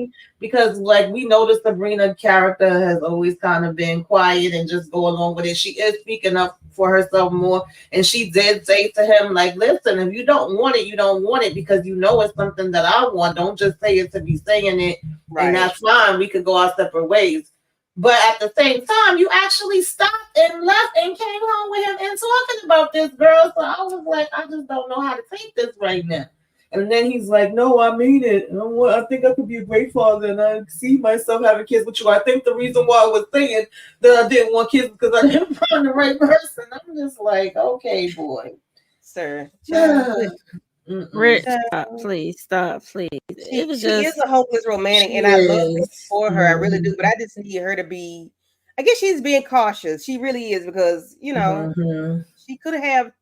[SPEAKER 3] because, like, we know the Sabrina character has always kind of been quiet and just go along with it. She is speaking up for herself more. And she did say to him, like, listen, if you don't want it, you don't want it because you know it's something that I want. Don't just say it to be saying it.
[SPEAKER 1] Right.
[SPEAKER 3] And that's fine. We could go our separate ways. But at the same time, you actually stopped and left and came home with him and talking about this girl. So I was like, I just don't know how to take this right now. And then he's like, no, I mean it. I think I could be a great father and I see myself having kids with you. I think the reason why I was saying that I didn't want kids because I didn't find the right person. I'm just like, okay, boy.
[SPEAKER 1] Sir.
[SPEAKER 2] Rich, stop, please. It was
[SPEAKER 1] She is
[SPEAKER 2] just
[SPEAKER 1] a hopeless romantic, and I love it for her. I really do, but I just need her to be. I guess she's being cautious. She really is because she could have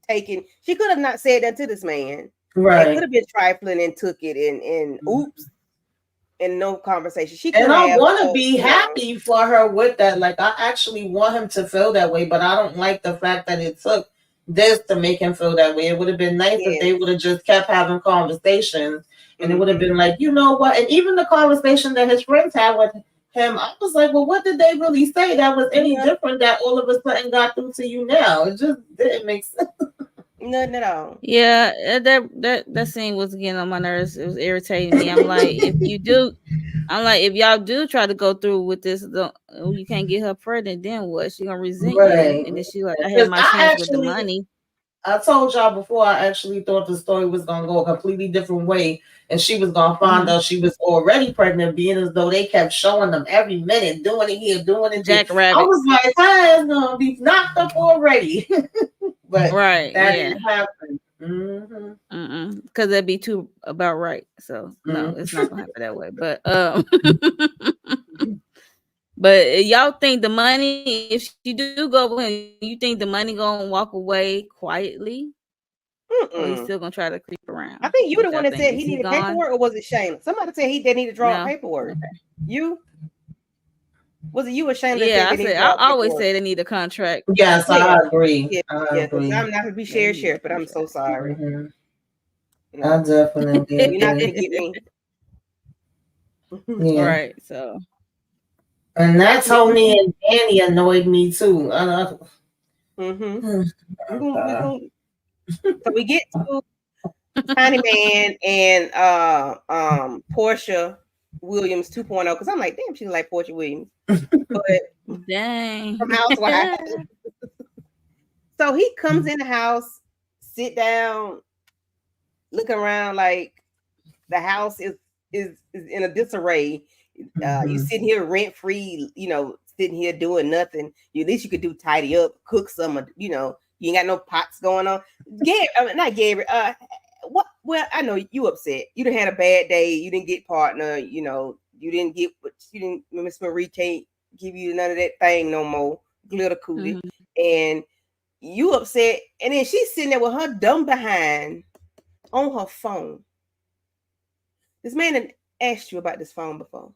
[SPEAKER 1] taken. She could have not said that to this man.
[SPEAKER 3] Right.
[SPEAKER 1] It could have been trifling and took it and oops, and no conversation. She
[SPEAKER 3] and I want to be happy for her with that. Like I actually want him to feel that way, but I don't like the fact that it took this to make him feel that way. It would have been nice if they would have just kept having conversations, and it would have been like, you know what? And even the conversation that his friends had with him, I was like, well, what did they really say that was any different that all of a sudden got through to you now? It just didn't make sense.
[SPEAKER 1] Nothing at all.
[SPEAKER 2] Yeah, that scene was getting on my nerves. It was irritating me. I'm like, if y'all do try to go through with this, you can't get her pregnant. Then what? She gonna resent you, and then she like, I had my chance with the money.
[SPEAKER 3] I told y'all before, I actually thought the story was gonna go a completely different way, and she was gonna find out she was already pregnant, being as though they kept showing them every minute, doing it here, doing it there. I was like, it's gonna be knocked up already. But that didn't happen.
[SPEAKER 2] Because that'd be too about right. So no, it's not gonna happen that way. But but y'all think the money, if she do go in, you think the money gonna walk away quietly? Or he's still gonna try to creep around?
[SPEAKER 1] I think you the one that said he needed paperwork, or was it Shayna? Somebody said he didn't need to draw paperwork. Okay. You? Was it you or Shayna?
[SPEAKER 2] I always say they need a contract.
[SPEAKER 3] Yes, I agree.
[SPEAKER 1] Because I'm not gonna be share, but I'm so sorry.
[SPEAKER 3] I definitely
[SPEAKER 1] You're not gonna get me.
[SPEAKER 2] Right. So.
[SPEAKER 3] And that's Tony and Danni annoyed me too.
[SPEAKER 1] So we get to Tiny Man and Portia Williams 2.0, because I'm like, damn, she's like Portia Williams. But
[SPEAKER 2] dang,
[SPEAKER 1] from Housewives. So he comes in the house, sit down, looking around like the house is in a disarray. You sitting here rent free, sitting here doing nothing. At least you could do tidy up, cook some, you ain't got no pots going on. Not Gary. What? Well, I know you upset. You done had a bad day. You didn't get partner. You didn't get what you didn't. Miss Marie can't give you none of that thing no more. Glitter cootie, and you upset. And then she's sitting there with her dumb behind on her phone. This man had asked you about this phone before.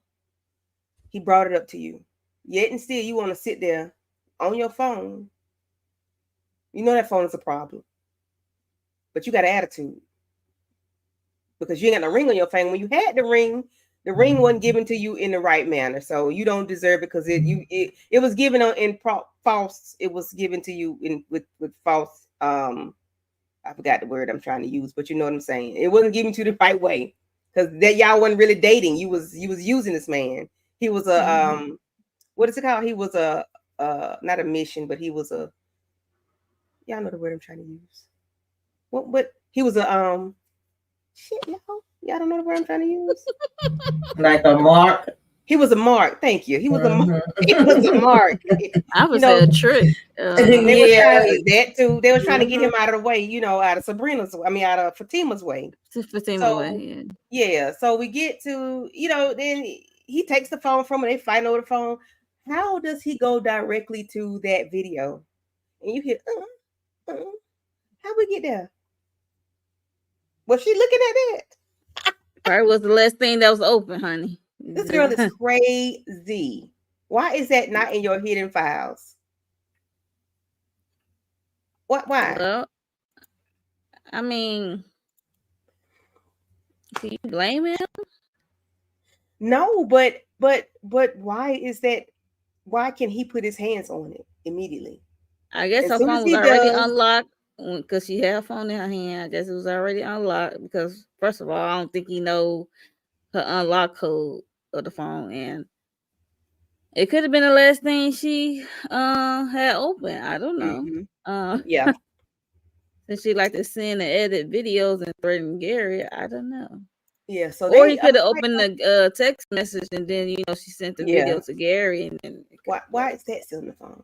[SPEAKER 1] He brought it up to you. Yet and still you want to sit there on your phone. You know that phone is a problem. But you got an attitude. Because you ain't got no ring on your finger. When you had the ring wasn't given to you in the right manner. So you don't deserve it because it was given in false. It was given to you with false. I forgot the word I'm trying to use, but you know what I'm saying. It wasn't given to you the right way because that y'all wasn't really dating. You was using this man. He was a what is it called? He was a not a mission, but he was a, y'all know the word I'm trying to use. What he was a shit, y'all don't know the word I'm trying to use.
[SPEAKER 3] Like a mark.
[SPEAKER 1] He was a mark. Thank you. He was a mark. He was a mark.
[SPEAKER 2] I would say a trick.
[SPEAKER 1] They were trying that too. They were trying to get him out of the way, out of Sabrina's. I mean, out of Fatima's way. Yeah. So we get to, then he takes the phone from her. They fight over the phone. How does he go directly to that video? And you hear, how we get there? Was she looking at that?
[SPEAKER 2] Probably was the last thing that was open, honey.
[SPEAKER 1] This girl is crazy. Why is that not in your hidden files? What? Why?
[SPEAKER 2] Well, I mean, can you blame him?
[SPEAKER 1] No, but why is that? Why can he put his hands on it immediately?
[SPEAKER 2] I guess her phone was already unlocked because she had a phone in her hand. I guess it was already unlocked because, first of all, I don't think he know her unlock code of the phone, and it could have been the last thing she had open. I don't know.
[SPEAKER 1] Yeah.
[SPEAKER 2] Since she like to send and edit videos and threaten Gary, I don't know.
[SPEAKER 1] Yeah, so
[SPEAKER 2] or he could have opened the text message and then she sent the video to Gary and then
[SPEAKER 1] why is that still in the phone?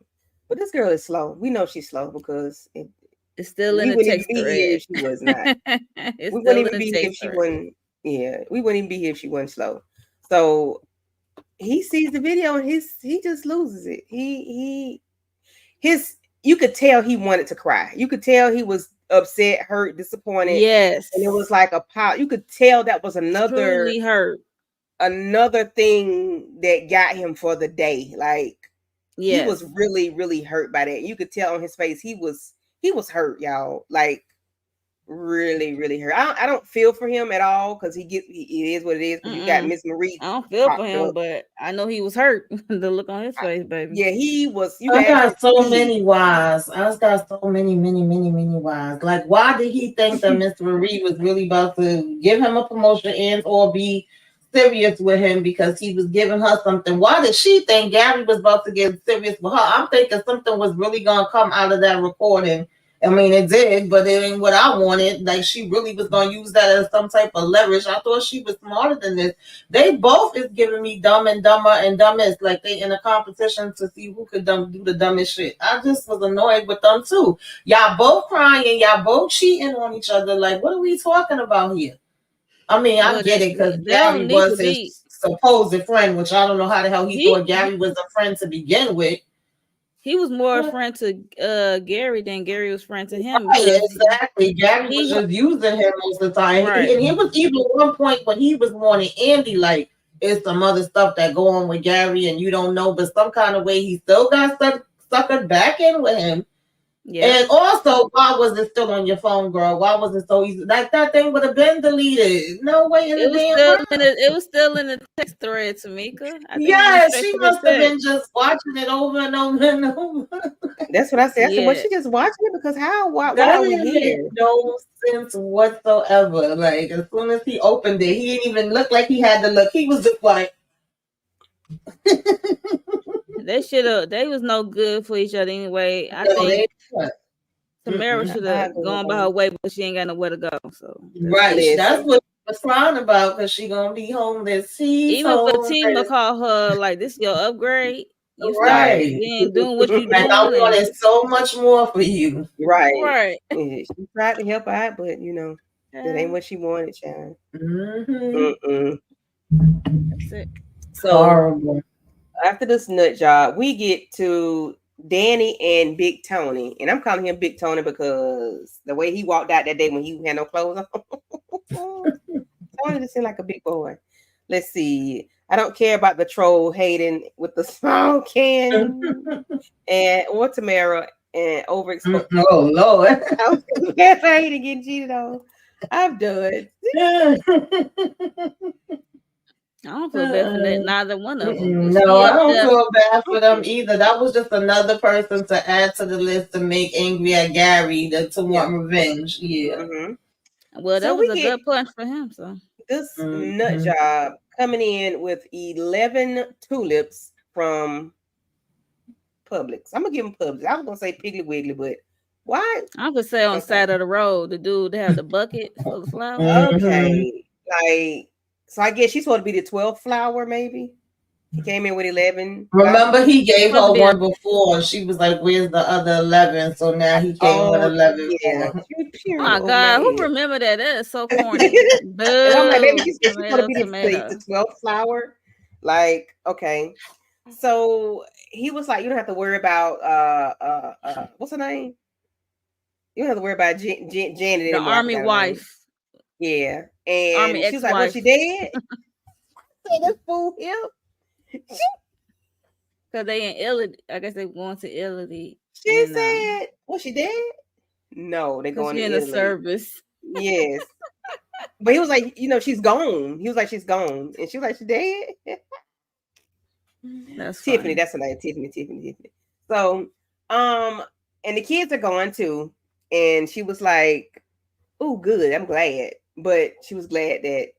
[SPEAKER 1] But this girl is slow. We know she's slow because
[SPEAKER 2] it's still in the text thread.
[SPEAKER 1] If she was not. We wouldn't even be here if she wasn't. Yeah, we wouldn't even be here if she wasn't slow. So he sees the video and he just loses it. You could tell he wanted to cry. You could tell he was upset, hurt, disappointed.
[SPEAKER 2] Yes.
[SPEAKER 1] And it was like a pile. You could tell that was
[SPEAKER 2] truly hurt.
[SPEAKER 1] Another thing that got him for the day. Like he was really, really hurt by that. You could tell on his face he was hurt, y'all. Like really, really hurt. I don't feel for him at all because it is what it is. You got Miss Marie.
[SPEAKER 2] I don't feel for him, but I know he was hurt. The look on his face, baby.
[SPEAKER 1] Yeah, he was.
[SPEAKER 3] I got so many whys. I got so many whys. Like, why did he think that Miss Marie was really about to give him a promotion and or be serious with him because he was giving her something? Why did she think Gary was about to get serious with her? I'm thinking something was really gonna come out of that recording. I mean, it did, but it ain't what I wanted. Like, she really was going to use that as some type of leverage. I thought she was smarter than this. They both is giving me dumb and dumber and dumbest. Like, they in a competition to see who could do the dumbest shit. I just was annoyed with them, too. Y'all both crying. Y'all both cheating on each other. Like, what are we talking about here? I mean, I get it because Gary was his supposed friend, which I don't know how the hell he thought Gary was a friend to begin with.
[SPEAKER 2] He was more a friend to Gary than Gary was friend to him.
[SPEAKER 3] Right, exactly. Gary was just using him most of the time. Right. And he was even at one point when he was warning Andi, like, it's some other stuff that go on with Gary and you don't know, but some kind of way he still got suckered back in with him. Yeah. And also, why was it still on your phone, girl? Why was it so easy? Like, that thing would have been deleted. No way in the damn.
[SPEAKER 2] It was still in the text thread, Tamika.
[SPEAKER 3] Yeah, she must have been just watching it over and over and over.
[SPEAKER 1] That's what I said. I said, was she just watching it? Because why are we here?
[SPEAKER 3] No sense whatsoever. Like, as soon as he opened it, he didn't even look like he had to look. He was just like.
[SPEAKER 2] They was no good for each other anyway. I think Tamara should have gone by her way, but she ain't got nowhere to go. So
[SPEAKER 3] that's what she was crying about because she gonna be homeless.
[SPEAKER 2] Even Fatima called her like, "This is your upgrade." You started doing what you
[SPEAKER 3] like, I wanted so much more for you.
[SPEAKER 1] Right. She tried to help out, but that ain't what she wanted, child.
[SPEAKER 2] That's it.
[SPEAKER 1] So horrible. After this nut job, we get to Danni and Big Tony. And I'm calling him Big Tony because the way he walked out that day when he had no clothes on. Tony just seemed like a big boy. Let's see. I don't care about the troll Hayden with the small can and or Tamara and overexposed.
[SPEAKER 3] Oh Lord.
[SPEAKER 1] I was scared for Hayden getting cheated on. I'm done.
[SPEAKER 2] I don't feel bad for neither one of them.
[SPEAKER 3] No, I don't feel bad for them either. That was just another person to add to the list to make angry at Gary to want revenge. Yeah.
[SPEAKER 1] Mm-hmm.
[SPEAKER 2] Well, that was a good punch for him. So
[SPEAKER 1] this nut job coming in with 11 tulips from Publix. I'm gonna give him Publix. I was gonna say Piggly Wiggly, but why?
[SPEAKER 2] I could say on side of the road, the dude that had the bucket full of flowers.
[SPEAKER 1] Okay, like so. I guess she's supposed to be the 12th flower, maybe. He came in with 11.
[SPEAKER 3] Remember, he gave her one before. She was like, "Where's the other 11?" So now he came with 11.
[SPEAKER 1] Yeah.
[SPEAKER 2] Oh my God, who remember that? That is so corny.
[SPEAKER 1] And I'm like, maybe she's supposed to be the 12th flower. Like, okay. So he was like, you don't have to worry about what's her name? You don't have to worry about Janet.
[SPEAKER 2] The army wife.
[SPEAKER 1] Yeah. And
[SPEAKER 2] army
[SPEAKER 1] she was like, was she dead? Say this fool here.
[SPEAKER 2] Because they in Italy. I guess they going to Italy.
[SPEAKER 1] She said, was she dead? No, they're going to
[SPEAKER 2] in
[SPEAKER 1] Italy.
[SPEAKER 2] The service.
[SPEAKER 1] Yes. But he was like, she's gone. He was like, she's gone. And she was like, she dead?
[SPEAKER 2] That's
[SPEAKER 1] Tiffany.
[SPEAKER 2] funny.
[SPEAKER 1] That's her name. Tiffany. So, and the kids are gone too. And she was like, oh, good. I'm glad. But she was glad that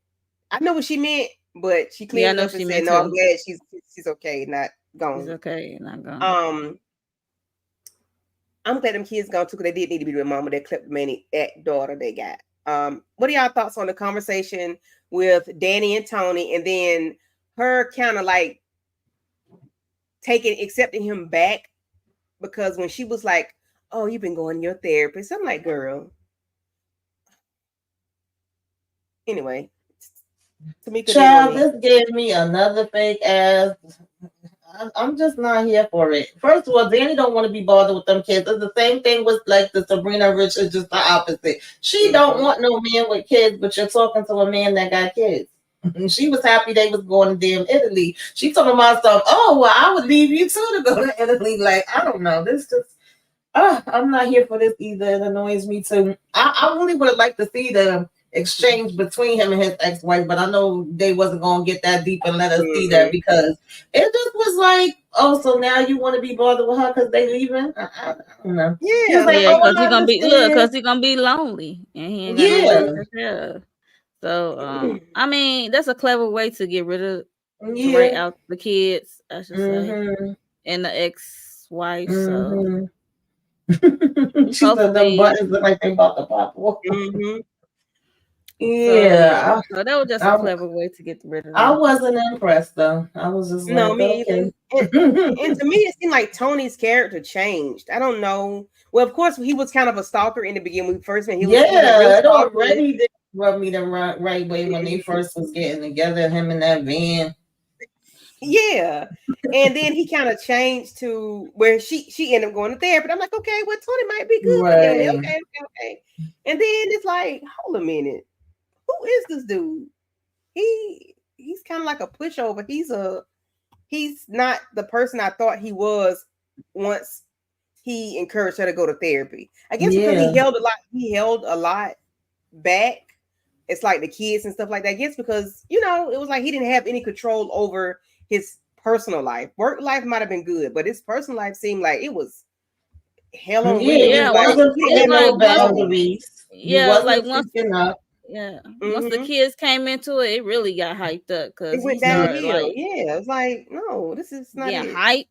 [SPEAKER 1] I know what she meant, but she cleaned up and said, no, I'm glad she's okay, not gone.
[SPEAKER 2] She's okay, not gone.
[SPEAKER 1] I'm glad them kids gone too, because they did need to be with mama. They kleptomaniac that daughter they got. What are y'all thoughts on the conversation with Danni and Tony, and then her kind of like accepting him back? Because when she was like, oh, you've been going to your therapist, I'm like, girl. Anyway,
[SPEAKER 3] Child, this gave me another fake ass. I'm just not here for it. First of all, Danni don't want to be bothered with them kids. It's the same thing with like the Sabrina Rich, is just the opposite. She don't want no man with kids, but you're talking to a man that got kids. She was happy they was going to damn Italy. She talking about stuff. Oh, well, I would leave you too to go to Italy. Like, I don't know. This just, I'm not here for this either. It annoys me too. I really would have liked to see the exchange between him and his ex-wife, but I know they wasn't gonna get that deep and let us see that, because it just was like, oh, so now you want to be bothered with her because they leaving? I don't know.
[SPEAKER 2] Yeah, because he's gonna be because he's gonna be lonely and he ain't got no to. So I mean, that's a clever way to get rid of right out the kids, I should say, and the ex-wife. So
[SPEAKER 3] she said them buttons look like they about to pop. Yeah,
[SPEAKER 2] so that was just a clever way to get rid of them.
[SPEAKER 3] I wasn't impressed though. I was just like,
[SPEAKER 1] me
[SPEAKER 3] okay.
[SPEAKER 1] And to me, it seemed like Tony's character changed. I don't know. Well, of course, he was kind of a stalker in the beginning when we first met.
[SPEAKER 3] It already did rub me the right way when they first was getting together. Him in that van.
[SPEAKER 1] Yeah, and then he kind of changed to where she ended up going to therapy. I'm like, okay, well, Tony might be good.
[SPEAKER 3] Right.
[SPEAKER 1] Okay. And then it's like, hold a minute. Who is this dude? He's kind of like a pushover. He's not the person I thought he was once he encouraged her to go to therapy. I guess because he held a lot back. It's like the kids and stuff like that. I guess because it was like he didn't have any control over his personal life. Work life might have been good, but his personal life seemed like it was hell on wheels.
[SPEAKER 2] Once the kids came into it, it really got hyped up because
[SPEAKER 1] it went downhill. It's like, no, this is not
[SPEAKER 2] hype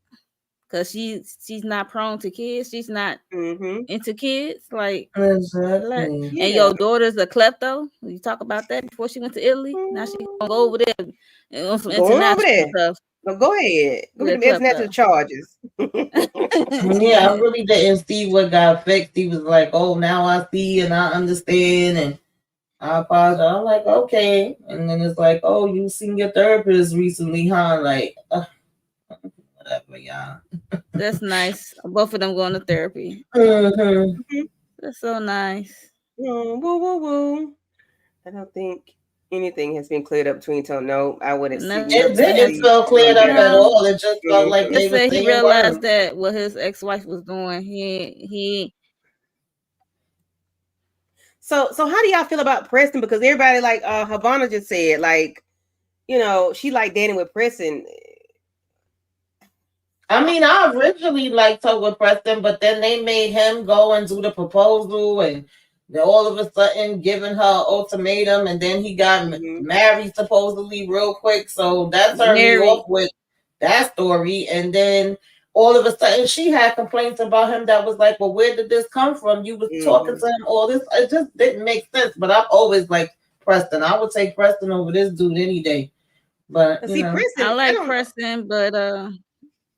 [SPEAKER 2] because she's not prone to kids. She's not into kids. Like,
[SPEAKER 3] exactly.
[SPEAKER 2] And your daughter's a klepto. You talk about that before she went to Italy. Now she's gonna go over there and on some international stuff.
[SPEAKER 1] No, go ahead. Go to the international charges.
[SPEAKER 3] I really didn't see what got fixed. He was like, oh, now I see and I understand and I apologize. I'm like, okay. And then it's like, oh, you seen your therapist recently, huh? Like, whatever, y'all.
[SPEAKER 2] That's nice. Both of them going to therapy. That's so nice.
[SPEAKER 1] Woo. I don't think anything has been cleared up between Tony. No, I wouldn't see.
[SPEAKER 2] Nothing
[SPEAKER 3] It
[SPEAKER 1] Love to
[SPEAKER 2] has.
[SPEAKER 3] didn't
[SPEAKER 1] see
[SPEAKER 3] feel
[SPEAKER 1] them
[SPEAKER 3] cleared up
[SPEAKER 1] back.
[SPEAKER 3] at
[SPEAKER 2] No,
[SPEAKER 3] all. It just felt like
[SPEAKER 1] Mhm.
[SPEAKER 3] they
[SPEAKER 2] just
[SPEAKER 3] were
[SPEAKER 2] said he
[SPEAKER 3] saying
[SPEAKER 2] realized
[SPEAKER 3] words.
[SPEAKER 2] that what his ex-wife was doing, he
[SPEAKER 1] So how do y'all feel about Preston? Because everybody like Havana just said, like, she like Danny with Preston.
[SPEAKER 3] I mean, I originally liked her with Preston, but then they made him go and do the proposal, and then all of a sudden giving her an ultimatum, and then he got
[SPEAKER 1] Mm-hmm.
[SPEAKER 3] married supposedly real quick. So that turned me
[SPEAKER 2] married.
[SPEAKER 3] off with that story. And then all of a sudden she had complaints about him that was like, well, where did this come from? You was talking
[SPEAKER 1] Mm-hmm.
[SPEAKER 3] to him all this. It just didn't make sense. But I've always liked Preston. I would take Preston over this dude any day. But,
[SPEAKER 1] See,
[SPEAKER 2] I
[SPEAKER 1] Preston, I
[SPEAKER 2] like
[SPEAKER 1] don't know.
[SPEAKER 2] Preston, but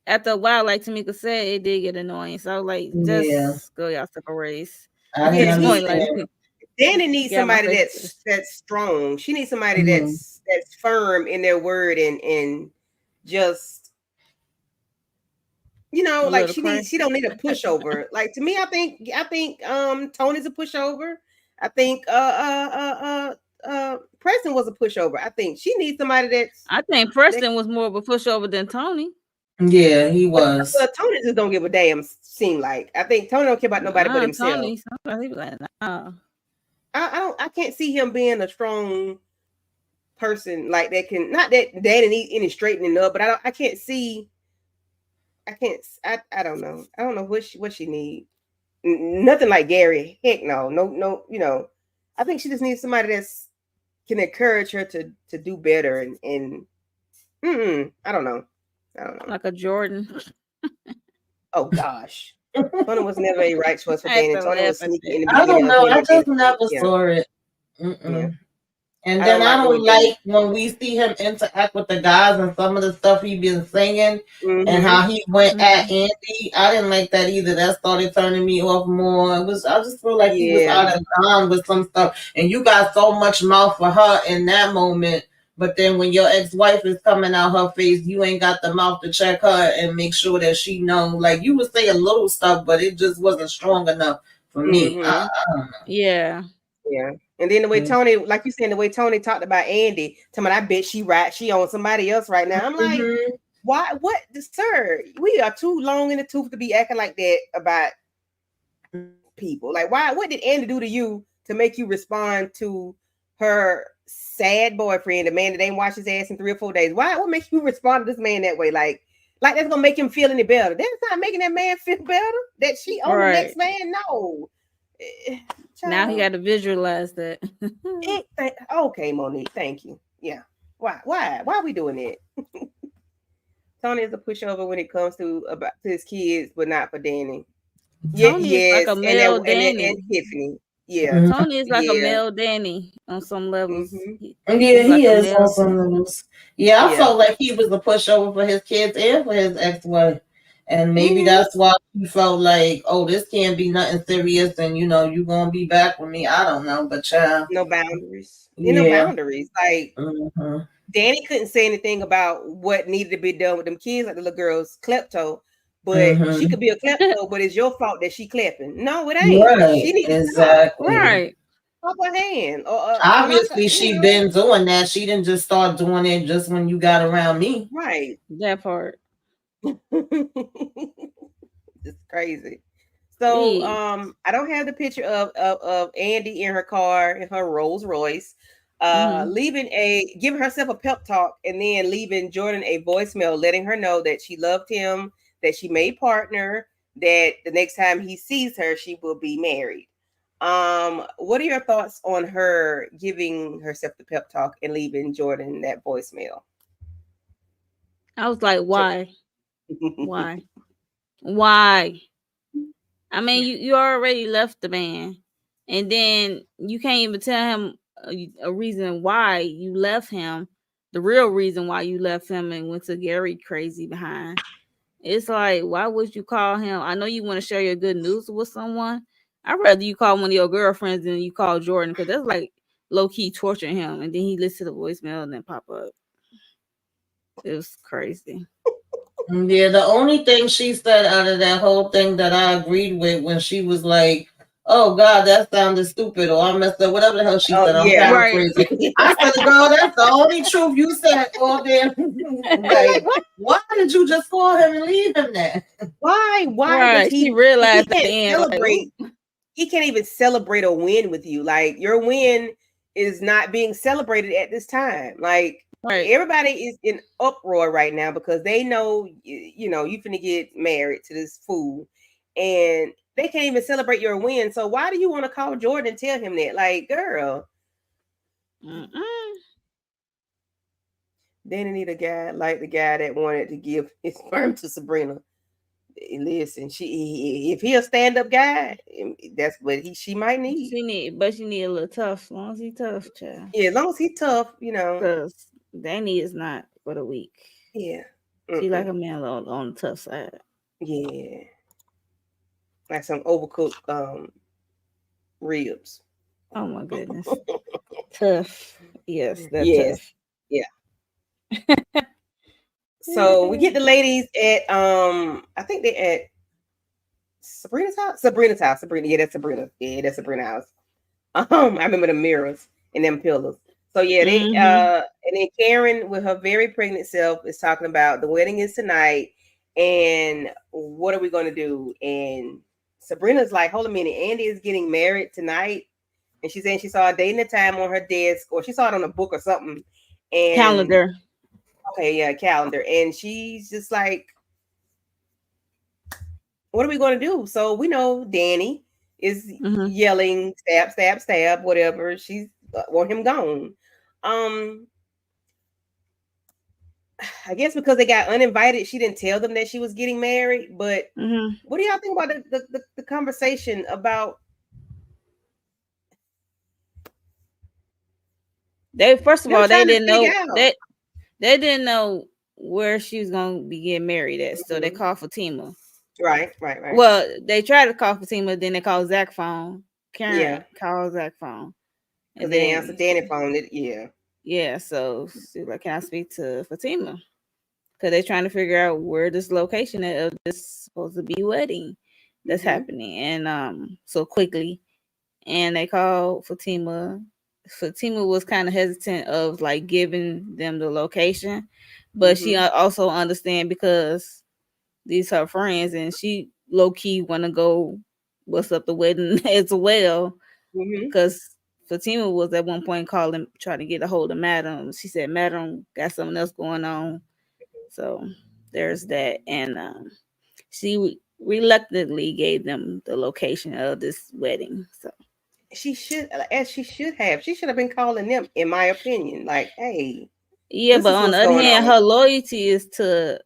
[SPEAKER 2] after a while, like Tamika said, it did get annoying. So I was like,
[SPEAKER 3] yeah,
[SPEAKER 2] just go y'all separate ways.
[SPEAKER 3] I
[SPEAKER 2] At
[SPEAKER 3] didn't
[SPEAKER 2] this
[SPEAKER 1] Yeah,
[SPEAKER 2] point, like
[SPEAKER 3] understand.
[SPEAKER 1] Danny needs
[SPEAKER 2] get out my
[SPEAKER 1] somebody
[SPEAKER 2] face.
[SPEAKER 1] that's strong. She needs somebody
[SPEAKER 3] Mhm.
[SPEAKER 1] that's firm in their word and just
[SPEAKER 2] A
[SPEAKER 1] like
[SPEAKER 2] little cray.
[SPEAKER 1] she don't need a pushover. Like to me, I think Tony's a pushover. I think Preston was a pushover. I think she needs somebody
[SPEAKER 2] I think
[SPEAKER 1] that
[SPEAKER 2] Preston was more of a pushover than Tony.
[SPEAKER 3] Yeah, he
[SPEAKER 1] but,
[SPEAKER 3] was.
[SPEAKER 1] but Tony just don't give a damn. Seem like I think Tony don't care about nobody but
[SPEAKER 2] Nah,
[SPEAKER 1] himself.
[SPEAKER 2] Tony. Sometimes he be like, nah.
[SPEAKER 1] I can't see him being a strong person like that. Can not that Danny need any straightening up, but I can't see. I don't know. I don't know what she need. Nothing like Gary. Heck no. No. I think she just needs somebody that's can encourage her to do better and I don't know. I don't know.
[SPEAKER 2] Like a Jordan.
[SPEAKER 1] Oh gosh. Tony was never a right choice for
[SPEAKER 2] I had
[SPEAKER 1] Danny.
[SPEAKER 2] to
[SPEAKER 1] Tony
[SPEAKER 2] laugh
[SPEAKER 1] was
[SPEAKER 2] at
[SPEAKER 1] sneaky
[SPEAKER 2] that.
[SPEAKER 1] in the
[SPEAKER 3] I
[SPEAKER 1] beginning
[SPEAKER 3] don't
[SPEAKER 1] of
[SPEAKER 3] know.
[SPEAKER 1] him
[SPEAKER 3] I
[SPEAKER 1] and then
[SPEAKER 3] just never
[SPEAKER 1] yeah,
[SPEAKER 3] saw it.
[SPEAKER 1] yeah.
[SPEAKER 3] And
[SPEAKER 1] I
[SPEAKER 3] then
[SPEAKER 1] don't
[SPEAKER 3] I
[SPEAKER 1] like the way
[SPEAKER 3] don't
[SPEAKER 1] Danny.
[SPEAKER 3] like when we see him interact with the guys and some of the stuff he been singing and
[SPEAKER 1] Mm-hmm.
[SPEAKER 3] how he went at
[SPEAKER 2] Mm-hmm.
[SPEAKER 3] Andi. I didn't like that either. That started turning me off more. I just feel like he was
[SPEAKER 1] Yeah.
[SPEAKER 3] out of line with some stuff. And you got so much mouth for her in that moment. But then when your ex-wife is coming out her face, you ain't got the mouth to check her and make sure that she know. Like you was saying little stuff, but it just wasn't strong enough for me.
[SPEAKER 1] Mm-hmm.
[SPEAKER 3] I don't
[SPEAKER 2] Yeah.
[SPEAKER 1] Yeah. And then the way
[SPEAKER 3] know.
[SPEAKER 1] Tony, like you said, the way Tony talked about Andi, tell me I bet she on somebody else right now. I'm like,
[SPEAKER 3] Mm-hmm.
[SPEAKER 1] why what sir? We are too long in the tooth to be acting like that about people. Like why what did Andi do to you to make you respond to her sad boyfriend, the man that ain't washed his ass in 3 or 4 days? What makes you respond to this man that way? Like that's gonna make him feel any better. That's not making that man feel better. That she on the next
[SPEAKER 2] Right.
[SPEAKER 1] man. No. Eh,
[SPEAKER 2] Now he
[SPEAKER 1] Child.
[SPEAKER 2] got to visualize that.
[SPEAKER 1] Okay, Monique. Thank you. Yeah. Why are we doing it? Tony is a pushover when it comes to about to his kids, but not for Danny. Yeah,
[SPEAKER 2] Tony is like
[SPEAKER 1] yes,
[SPEAKER 2] a male Danny.
[SPEAKER 1] and Tiffany. Yeah,
[SPEAKER 2] Tony is like a
[SPEAKER 1] yeah.
[SPEAKER 2] male Danny on some levels.
[SPEAKER 1] Mm-hmm.
[SPEAKER 3] Yeah,
[SPEAKER 2] He's like
[SPEAKER 3] he
[SPEAKER 2] a
[SPEAKER 3] is on
[SPEAKER 2] male.
[SPEAKER 3] some levels. Yeah, I
[SPEAKER 1] Yeah.
[SPEAKER 3] felt like he was a pushover for his kids and for his ex-wife. And maybe
[SPEAKER 1] Mm-hmm.
[SPEAKER 3] that's why he felt like, oh, this can't be nothing serious and you gonna be back with me. I don't know, but child.
[SPEAKER 1] No boundaries. No
[SPEAKER 3] Yeah.
[SPEAKER 1] boundaries. Like
[SPEAKER 3] Hmm.
[SPEAKER 1] Danny couldn't say anything about what needed to be done with them kids, like the little girl's klepto. But she
[SPEAKER 3] Hmm.
[SPEAKER 1] could be a klepto, but it's your fault that she clapping. No, it ain't. She
[SPEAKER 3] Right,
[SPEAKER 1] needs to stop.
[SPEAKER 3] exactly.
[SPEAKER 2] Right.
[SPEAKER 1] Pop her hand or knock her,
[SPEAKER 3] Obviously she been doing that. She didn't just start doing it just when you got around me.
[SPEAKER 1] right.
[SPEAKER 2] That part.
[SPEAKER 1] It's crazy. So
[SPEAKER 2] Yeah.
[SPEAKER 1] I don't have the picture of Andi in her car in her Rolls Royce,
[SPEAKER 2] Mm-hmm.
[SPEAKER 1] giving herself a pep talk and then leaving Jordan a voicemail letting her know that she loved him, that she made partner, that the next time he sees her, she will be married. What are your thoughts on her giving herself the pep talk and leaving Jordan that voicemail?
[SPEAKER 2] I was like, why? Why? Why? I mean, you already left the man, and then you can't even tell him a reason why you left him, the real reason why you left him and went to Gary crazy behind. It's like, why would you call him? I know you want to share your good news with someone. I'd rather you call one of your girlfriends than you call Jordan because that's like low key torturing him. And then he listens to the voicemail and then pop up. It was crazy.
[SPEAKER 3] Yeah, the only thing she said out of that whole thing that I agreed with when she was like, oh God, that sounded stupid, or I messed up, whatever the hell she
[SPEAKER 1] Oh
[SPEAKER 3] said. I'm
[SPEAKER 1] yeah,
[SPEAKER 2] Right.
[SPEAKER 3] paraphrasing. I said, girl, that's the only truth you said all day. Like, why did you just call him and leave him there?
[SPEAKER 1] why does
[SPEAKER 2] Right. She
[SPEAKER 1] he? He
[SPEAKER 2] realized at the
[SPEAKER 1] can't
[SPEAKER 2] end, like,
[SPEAKER 1] celebrate. He can't even celebrate a win with you. Like your win is not being celebrated at this time. Like
[SPEAKER 2] right.
[SPEAKER 1] everybody is in uproar right now because they know you know you finna get married to this fool, and they can't even celebrate your win. So why do you want to call Jordan and tell him that? Like, girl,
[SPEAKER 2] Mm-mm.
[SPEAKER 1] Danny need a guy like the guy that wanted to give his sperm to Sabrina. Listen, if he a stand up guy, that's what she might need.
[SPEAKER 2] She need a little tough. As long as he tough, child.
[SPEAKER 1] Yeah, as long as he tough, you know.
[SPEAKER 2] Because Danny is not for the weak.
[SPEAKER 1] Yeah.
[SPEAKER 2] She like
[SPEAKER 1] Mm-mm.
[SPEAKER 2] a man on the tough side.
[SPEAKER 1] Yeah. Like some overcooked ribs.
[SPEAKER 2] Oh my goodness. Tough. Yes, that's
[SPEAKER 1] Yes.
[SPEAKER 2] tough.
[SPEAKER 1] Yeah. So we get the ladies at I think they're at Sabrina's house. Sabrina's house. Sabrina. Yeah, that's Sabrina. Yeah, that's Sabrina's house. I remember the mirrors and them pillows. So yeah, they
[SPEAKER 2] Mm-hmm.
[SPEAKER 1] and then Karen with her very pregnant self is talking about the wedding is tonight and what are we gonna do? And Sabrina's like, hold a minute, Andi is getting married tonight. And she's saying she saw a date and a time on her desk, or she saw it on a book or something. And
[SPEAKER 2] Calendar.
[SPEAKER 1] okay, yeah, calendar. And she's just like, what are we going to do? So we know Danni is
[SPEAKER 2] Mm-hmm.
[SPEAKER 1] yelling, stab, stab, stab, whatever. She's want him gone. Um, I guess because they got uninvited, she didn't tell them that she was getting married. But
[SPEAKER 2] Mm-hmm.
[SPEAKER 1] what do y'all think about the conversation about?
[SPEAKER 2] They first of
[SPEAKER 1] Them
[SPEAKER 2] all they
[SPEAKER 1] trying to
[SPEAKER 2] didn't
[SPEAKER 1] figure
[SPEAKER 2] know
[SPEAKER 1] out.
[SPEAKER 2] they didn't know where she was gonna be getting married at. So they
[SPEAKER 1] Mhm.
[SPEAKER 2] called Fatima.
[SPEAKER 1] Right.
[SPEAKER 2] Well, they tried to call Fatima, then they called Zach phone.
[SPEAKER 1] Yeah,
[SPEAKER 2] Karen called Zach phone.
[SPEAKER 1] because
[SPEAKER 2] And
[SPEAKER 1] they didn't answer
[SPEAKER 2] then
[SPEAKER 1] Danny phone. Yeah.
[SPEAKER 2] yeah, so she's like, can I speak to Fatima? Because they're trying to figure out where this location of this supposed to be wedding that's
[SPEAKER 1] Mm-hmm.
[SPEAKER 2] happening. And so quickly. And they called Fatima. Fatima was kind of hesitant of like giving them the location, but she
[SPEAKER 1] Mm-hmm.
[SPEAKER 2] also understand because these her friends and she low key want to go what's up the wedding as well
[SPEAKER 1] Mm-hmm.
[SPEAKER 2] because Fatima was at one point calling trying to get a hold of Madam. She said Madam got something else going on, so there's that. And she reluctantly gave them the location of this wedding. So
[SPEAKER 1] She should, as she should have. She should have been calling them, in my opinion. Like, hey,
[SPEAKER 2] yeah,
[SPEAKER 1] this
[SPEAKER 2] but
[SPEAKER 1] is
[SPEAKER 2] on
[SPEAKER 1] what's
[SPEAKER 2] the other
[SPEAKER 1] going
[SPEAKER 2] hand,
[SPEAKER 1] on.
[SPEAKER 2] her loyalty is to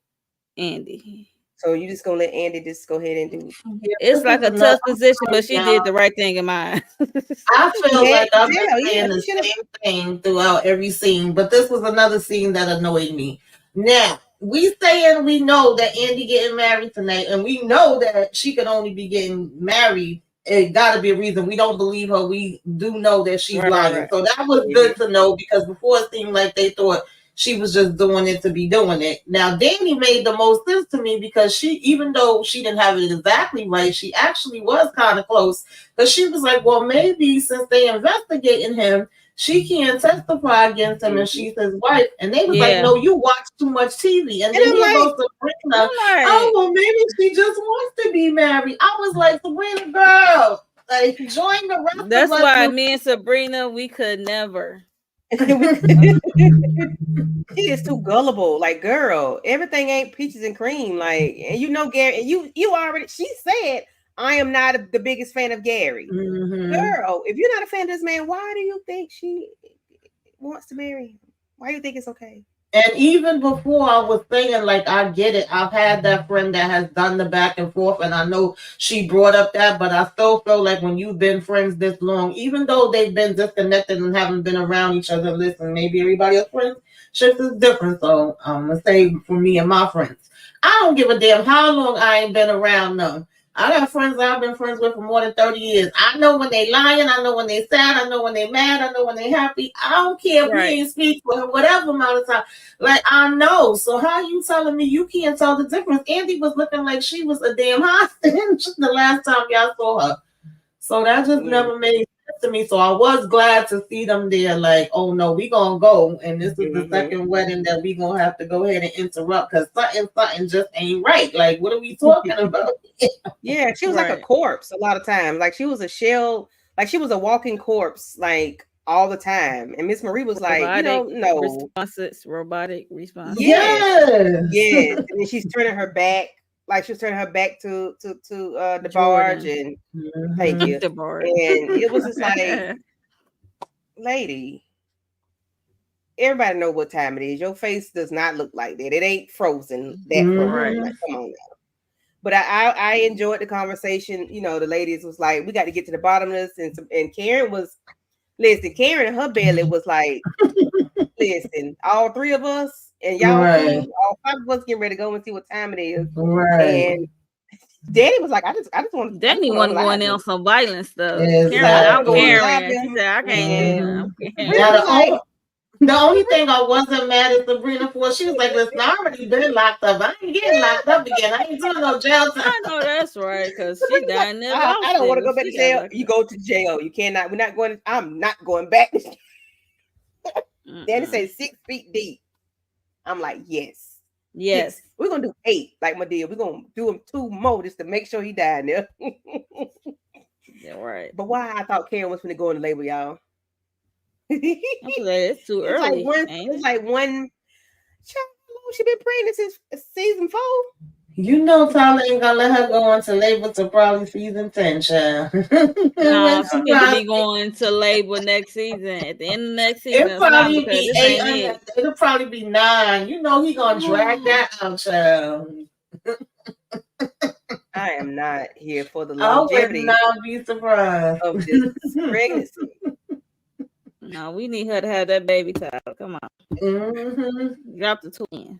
[SPEAKER 2] Andi.
[SPEAKER 1] So you just gonna let Andi just go ahead and do?
[SPEAKER 3] Yeah,
[SPEAKER 2] It's
[SPEAKER 3] this
[SPEAKER 2] like
[SPEAKER 3] is
[SPEAKER 2] a
[SPEAKER 3] another.
[SPEAKER 2] tough position, but she
[SPEAKER 3] Yeah,
[SPEAKER 2] did the right thing in mine.
[SPEAKER 3] I
[SPEAKER 1] She
[SPEAKER 3] feel
[SPEAKER 1] had
[SPEAKER 3] like
[SPEAKER 1] to
[SPEAKER 3] I've been
[SPEAKER 1] tell. Yeah,
[SPEAKER 3] saying
[SPEAKER 1] she
[SPEAKER 3] the
[SPEAKER 1] should have.
[SPEAKER 3] same thing throughout every scene, but this was another scene that annoyed me. Now, we saying we know that Andi getting married tonight, and we know that she can only be getting married. It got to be a reason. We don't believe her. We do know that she's lying.
[SPEAKER 1] Right.
[SPEAKER 3] So that was
[SPEAKER 1] Mm-hmm.
[SPEAKER 3] good to know because before it seemed like they thought she was just doing it to be doing it. Now, Danny made the most sense to me because she, even though she didn't have it exactly right, she actually was kind of close because she was like, well, maybe since they investigating him, she can't testify against him and
[SPEAKER 1] Mm-hmm.
[SPEAKER 3] she's his wife. And they was like,
[SPEAKER 2] Yeah.
[SPEAKER 3] no, you watch too much TV. And
[SPEAKER 1] And
[SPEAKER 3] then
[SPEAKER 1] I'm
[SPEAKER 3] here
[SPEAKER 1] like,
[SPEAKER 3] goes Sabrina.
[SPEAKER 2] I'm
[SPEAKER 3] Oh,
[SPEAKER 2] like,
[SPEAKER 3] well, maybe she just wants to be married. I was like, Sabrina, girl, like, join the rest of
[SPEAKER 2] that's
[SPEAKER 3] us.
[SPEAKER 2] why me and Sabrina, we could never.
[SPEAKER 1] she is too gullible. Like, girl, everything ain't peaches and cream. Like, and you know, Gary, and you already. She said, I am not the biggest fan of Gary.
[SPEAKER 3] Mm-hmm.
[SPEAKER 1] Girl, if you're not a fan of this man, why do you think she wants to marry him? Why do you think it's okay?
[SPEAKER 3] And even before I was saying, like, I get it. I've had that friend that has done the back and forth, and I know she brought up that, but I still feel like when you've been friends this long, even though they've been disconnected and haven't been around each other, listen, maybe everybody else friendships is different. So I'm gonna say for me and my friends, I don't give a damn how long I ain't been around them. I got friends that I've been friends with for more than 30 years. I know when they lying. I know when they sad. I know when they mad. I know when they happy. I don't care if we
[SPEAKER 2] Right.
[SPEAKER 3] ain't speak for whatever amount of time. Like, I know. So how you telling me you can't tell the difference? Andi was looking like she was a damn hostage the last time y'all saw her. So that just never made sense to me. So I was glad to see them there. Like, oh no, we gonna go, and this is the second wedding that we gonna have to go ahead and interrupt because something just ain't right. Like, what are we talking about?
[SPEAKER 1] Yeah, she was like a corpse a lot of times. Like she was a shell, like she was a walking corpse, like all the time. And Miss Marie was like, no
[SPEAKER 2] robotic responses.
[SPEAKER 1] Yes. And then she's turning her back, like she was turning her back to the barge and thank you.
[SPEAKER 2] The barge.
[SPEAKER 1] And it was just like, lady, everybody know what time it is. Your face does not look like that. It ain't frozen that frozen. Like, come on now. But I enjoyed the conversation. You know, the ladies was like, we got to get to the bottom of this. And Karen was, listen, Karen and her belly was like, listen, all three of us and y'all two, all five of us getting ready to go and see what time it is. And Danny was like, I just want.
[SPEAKER 2] Danny wasn't going in on some violent stuff.
[SPEAKER 3] Exactly.
[SPEAKER 2] I'm Karen. She said, I can't.
[SPEAKER 3] The only thing I wasn't mad at Sabrina for, she was like, listen, I already been locked up. I ain't getting locked up again. I ain't doing no jail time.
[SPEAKER 2] I know that's right, because she dying there.
[SPEAKER 1] I don't want to go back to jail. You go to jail. You cannot. We're not going. I'm not going back. Danny said 6 feet deep. I'm like, yes. We're going to do 8, like my deal. We're going to do him 2 more just to make sure he died there.
[SPEAKER 2] Yeah, right.
[SPEAKER 1] But why I thought Karen was going to go in the label, y'all.
[SPEAKER 2] It's too early.
[SPEAKER 1] It's like one. She been pregnant since season 4.
[SPEAKER 3] You know, Tyler ain't gonna let her go into labor to probably season 10, child.
[SPEAKER 2] No, she need to be going to labor next season. At the end of next season,
[SPEAKER 3] it'll probably be 8. It'll probably be 9. You know, he gonna drag that out, child.
[SPEAKER 1] I am not here for the longevity.
[SPEAKER 3] I would not be surprised
[SPEAKER 1] of this pregnancy.
[SPEAKER 2] No, we need her to have that baby child. Come on. Drop the twin.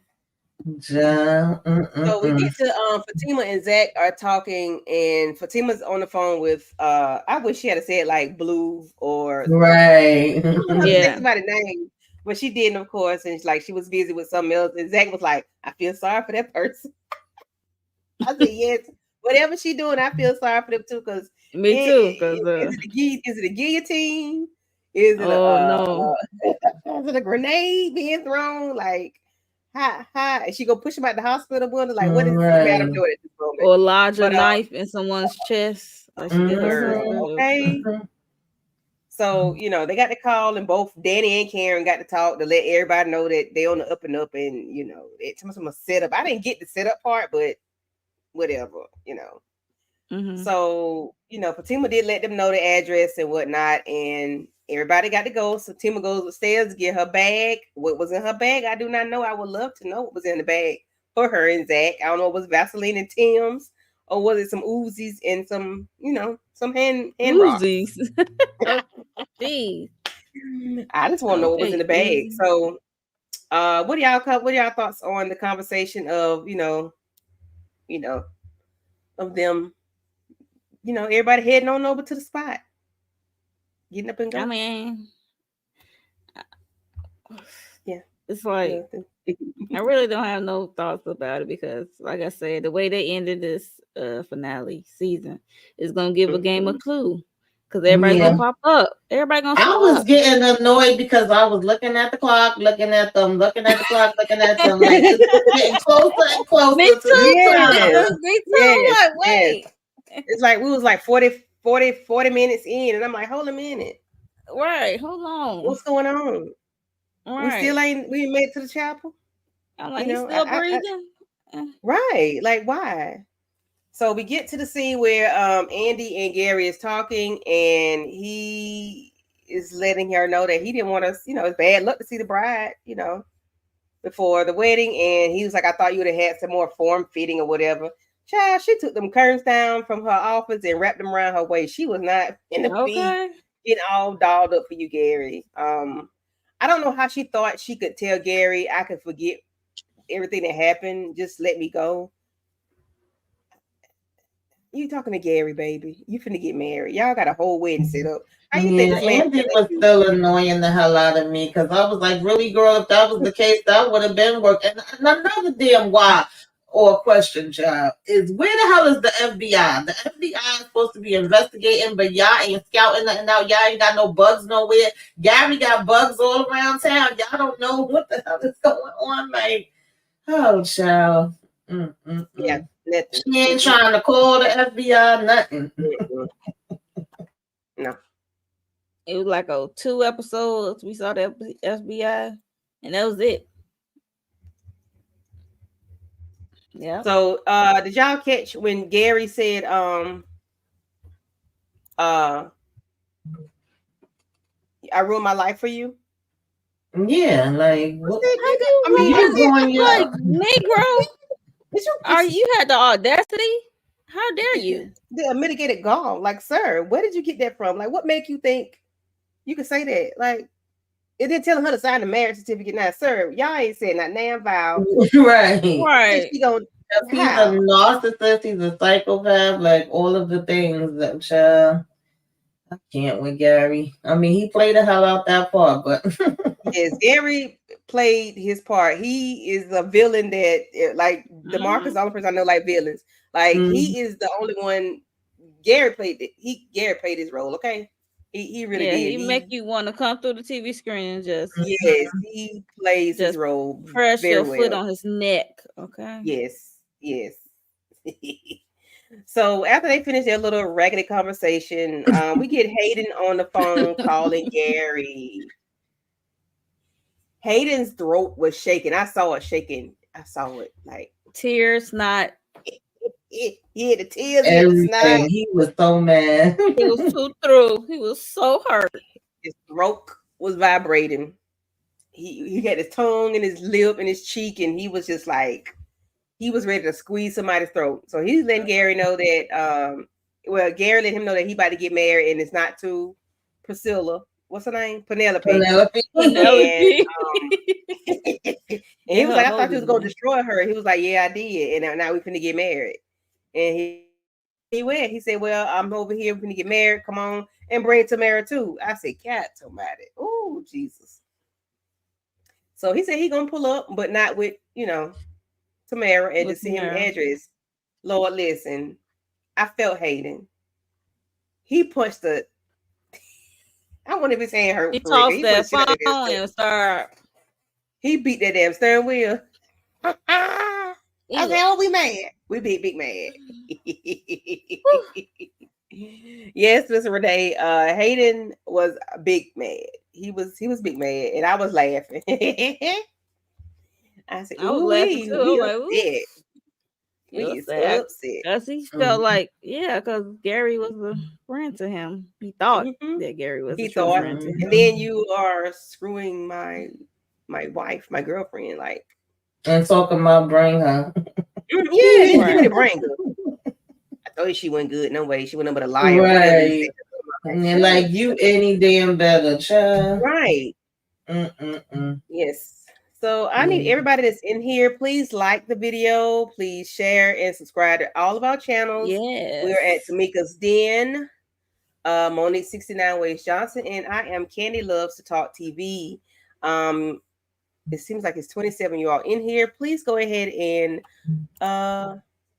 [SPEAKER 1] So we get to Fatima and Zach are talking, and Fatima's on the phone with I wish she had said like Blue or somebody's name, but she didn't, of course, and like she was busy with something else. And Zach was like, I feel sorry for that person. I said, yes, whatever she doing, I feel sorry for them too. Because
[SPEAKER 2] me too. Because
[SPEAKER 1] is it a guillotine? Is it is it a grenade being thrown? Like, hi. And she go push him out the hospital. Like, what is Madam doing at this moment?
[SPEAKER 2] Or lodge a knife in someone's chest. Like she did her.
[SPEAKER 1] Okay. So, you know, they got the call, and both Danny and Karen got to talk to let everybody know that they on the up and up, and you know, it's some setup. I didn't get the setup part, but whatever, you know. So, you know, Fatima did let them know the address and whatnot, and everybody got to go. So Fatima goes upstairs to get her bag. What was in her bag, I do not know. I would love to know what was in the bag for her and Zach. I don't know if it was Vaseline and Tim's, or was it some Uzis and some, you know, some hand
[SPEAKER 2] Uzis. Jeez.
[SPEAKER 1] I just want to know what was in the bag. So, what are y'all thoughts on the conversation of, you know, of them, you know, everybody heading on over to the spot, getting up and going?
[SPEAKER 2] I mean,
[SPEAKER 1] yeah,
[SPEAKER 2] it's like I really don't have no thoughts about it because, like I said, the way they ended this finale season is gonna give a game a clue. Because everybody's gonna pop up. Everybody gonna show
[SPEAKER 3] up. I was getting annoyed because I was looking at the clock, looking at them, looking at the clock, looking at them. Like, it's getting closer and closer.
[SPEAKER 2] Me too. Me too.
[SPEAKER 1] Yes.
[SPEAKER 2] Like, wait.
[SPEAKER 1] It's like we was like 40 minutes in, and I'm like, hold a minute.
[SPEAKER 2] Right, hold on.
[SPEAKER 1] What's going on?
[SPEAKER 2] Right.
[SPEAKER 1] We ain't made it to the chapel.
[SPEAKER 2] I'm like, he's still breathing?
[SPEAKER 1] Right. Like, why? So we get to the scene where Andi and Gary is talking, and he is letting her know that he didn't want us, you know, it's bad luck to see the bride, you know, before the wedding. And he was like, I thought you would have had some more form fitting or whatever. Child, she took them curtains down from her office and wrapped them around her waist. She was not in the feet getting all dolled up for you, Gary. I don't know how she thought she could tell Gary, I could forget everything that happened. Just let me go. You talking to Gary, baby. You finna get married. Y'all got a whole wedding set up. How you think this man
[SPEAKER 3] Andi was still annoying the hell out of me because I was like, really, girl, if that was the case, that would have been work. And another damn why. or a question, child, is where the hell is the FBI? The FBI is supposed to be investigating, but y'all ain't scouting nothing out. Y'all ain't got no bugs nowhere. Gary got bugs all around town. Y'all don't know what the hell is going on. Like, oh, child.
[SPEAKER 1] Yeah, nothing.
[SPEAKER 3] She ain't trying to call the FBI, nothing.
[SPEAKER 1] No.
[SPEAKER 2] It was like 2 episodes. We saw the FBI, and that was it. Yeah.
[SPEAKER 1] So, did y'all catch when Gary said, I ruined my life for you?
[SPEAKER 3] Yeah, like what?
[SPEAKER 2] I mean, like Negro. Are you had the audacity? How dare you?
[SPEAKER 1] The mitigated gall. Like, sir, where did you get that from? Like, what make you think you could say that? Like, it didn't tell her to sign the marriage certificate. Now, sir, y'all ain't said not damn vow.
[SPEAKER 3] Right.
[SPEAKER 1] She gonna,
[SPEAKER 3] he's a narcissist, he's a psychopath, like all of the things that child. I can't with Gary. I mean, he played the hell out that part, but
[SPEAKER 1] yes, Gary played his part. He is a villain that, like, DeMarcus, the only person I know like villains. Like, he is the only one. Gary played it. Gary played his role. Okay, he really did.
[SPEAKER 2] He make you want to come through the TV screen and just
[SPEAKER 1] he plays his role.
[SPEAKER 2] Press
[SPEAKER 1] very
[SPEAKER 2] your foot
[SPEAKER 1] well
[SPEAKER 2] on his neck. Okay.
[SPEAKER 1] Yes. So after they finish their little raggedy conversation, we get Hayden on the phone calling Gary. Hayden's throat was shaking. I saw it shaking. I saw it like
[SPEAKER 2] tears, not.
[SPEAKER 1] He had the tears.
[SPEAKER 3] Everything. He was so mad.
[SPEAKER 2] He was too through. He was so hurt.
[SPEAKER 1] His throat was vibrating. He had his tongue and his lip and his cheek, and he was just like he was ready to squeeze somebody's throat. So he's letting Gary know that Gary let him know that he about to get married, and it's not to Priscilla. What's her name? Penelope. And, and he was like, I thought you was gonna destroy her. He was like, yeah, I did. And now we finna get married. And he went. He said, well, I'm over here. We're finna get married. Come on and bring Tamara too. I said, cat Tamara. Oh, Jesus. So he said he gonna pull up, but not with, Tamara, and just send him the address. Lord, listen, I felt Hayden. He punched the. I wonder if his hand hurt.
[SPEAKER 2] He tossed that phone and started.
[SPEAKER 1] He beat that damn steering wheel. I said, "Oh, we mad. We big mad." Yes, Mr. Renee. Hayden was big mad. He was big mad, and I was laughing. I said,
[SPEAKER 2] I was laughing too.
[SPEAKER 1] We upset.
[SPEAKER 2] Because he felt like, because Gary was a friend to him. He thought that Gary was a friend to him.
[SPEAKER 1] And then you are screwing my wife, my girlfriend, like.
[SPEAKER 3] And talking about bring her.
[SPEAKER 1] Yeah, right. Bring her. I told you she wasn't good. No way. She wasn't but a liar.
[SPEAKER 3] Right. And like you any damn better, child.
[SPEAKER 1] Right. Yes. So I need everybody that's in here, please like the video, please share and subscribe to all of our channels.
[SPEAKER 2] Yes.
[SPEAKER 1] We're at Tamika's Den, Monique 69 Ways Johnson, and I am Candy Loves to Talk TV. It seems like it's 27 you all in here. Please go ahead and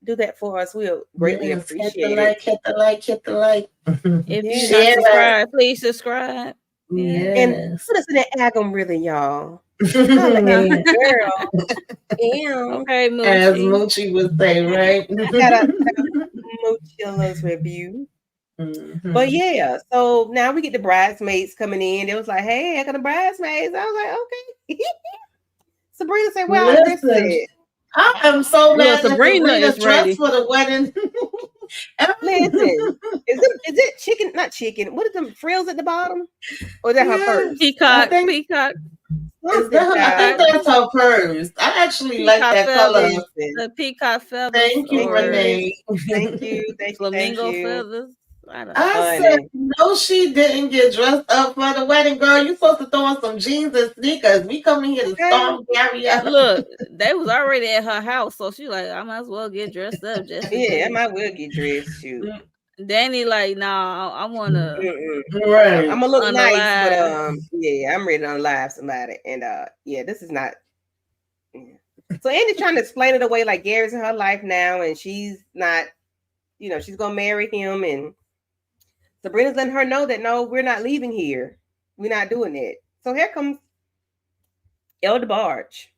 [SPEAKER 1] do that for us. We'll greatly appreciate it.
[SPEAKER 3] Hit the like.
[SPEAKER 2] If you not subscribed, please subscribe.
[SPEAKER 1] Yeah. And put us in that algorithm, y'all. Girl.
[SPEAKER 2] Okay, Moochie.
[SPEAKER 3] As Moochie would say, right?
[SPEAKER 1] I got a Moochilla's review. But yeah, so now we get the bridesmaids coming in. They was like, hey, I got the bridesmaids. I was like, okay. Sabrina said, well, listen,
[SPEAKER 3] I am so mad that
[SPEAKER 2] Sabrina is ready
[SPEAKER 3] for the wedding.
[SPEAKER 1] Listen, is it chicken? Not chicken. What is them frills at the bottom? Or is that her purse?
[SPEAKER 2] Peacock.
[SPEAKER 3] I think that's her purse. I actually like that color.
[SPEAKER 2] The peacock feathers.
[SPEAKER 3] Thank you, Renee.
[SPEAKER 1] Thank you.
[SPEAKER 2] Flamingo feathers.
[SPEAKER 3] I said, no, she didn't get dressed up for the wedding, girl. You supposed to throw on some jeans and sneakers. We coming here to storm Gary out.
[SPEAKER 2] Look, they was already at her house, so she like, I might as well get dressed up.
[SPEAKER 1] I might well get dressed. Shoot.
[SPEAKER 2] Danny like, nah, I wanna.
[SPEAKER 3] Right.
[SPEAKER 1] I'm gonna look nice, but I'm ready to unlive somebody, and this is not. So Andy's trying to explain it away like Gary's in her life now, and she's not, she's gonna marry him, and Sabrina's letting her know that no, we're not leaving here. We're not doing it. So here comes Elder Barge.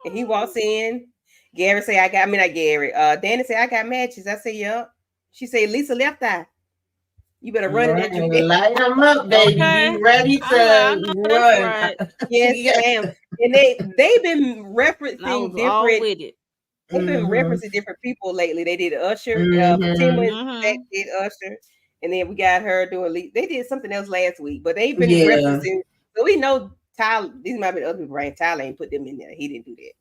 [SPEAKER 1] And he walks in. Gary say, not Gary. Danny say, I got matches. I say, yup. She say, Lisa left eye. You better run in that dress.
[SPEAKER 3] Light them up, baby.
[SPEAKER 2] Okay.
[SPEAKER 3] Be ready to run.
[SPEAKER 2] Right.
[SPEAKER 1] Yes, ma'am. And they've been referencing different. They've been referencing different people lately. They did Usher. Fatima and Zach did Usher. And then we got her doing. They did something else last week, but they've been referencing. So we know Tyler. These might be other people, right? Tyler ain't put them in there. He didn't do that.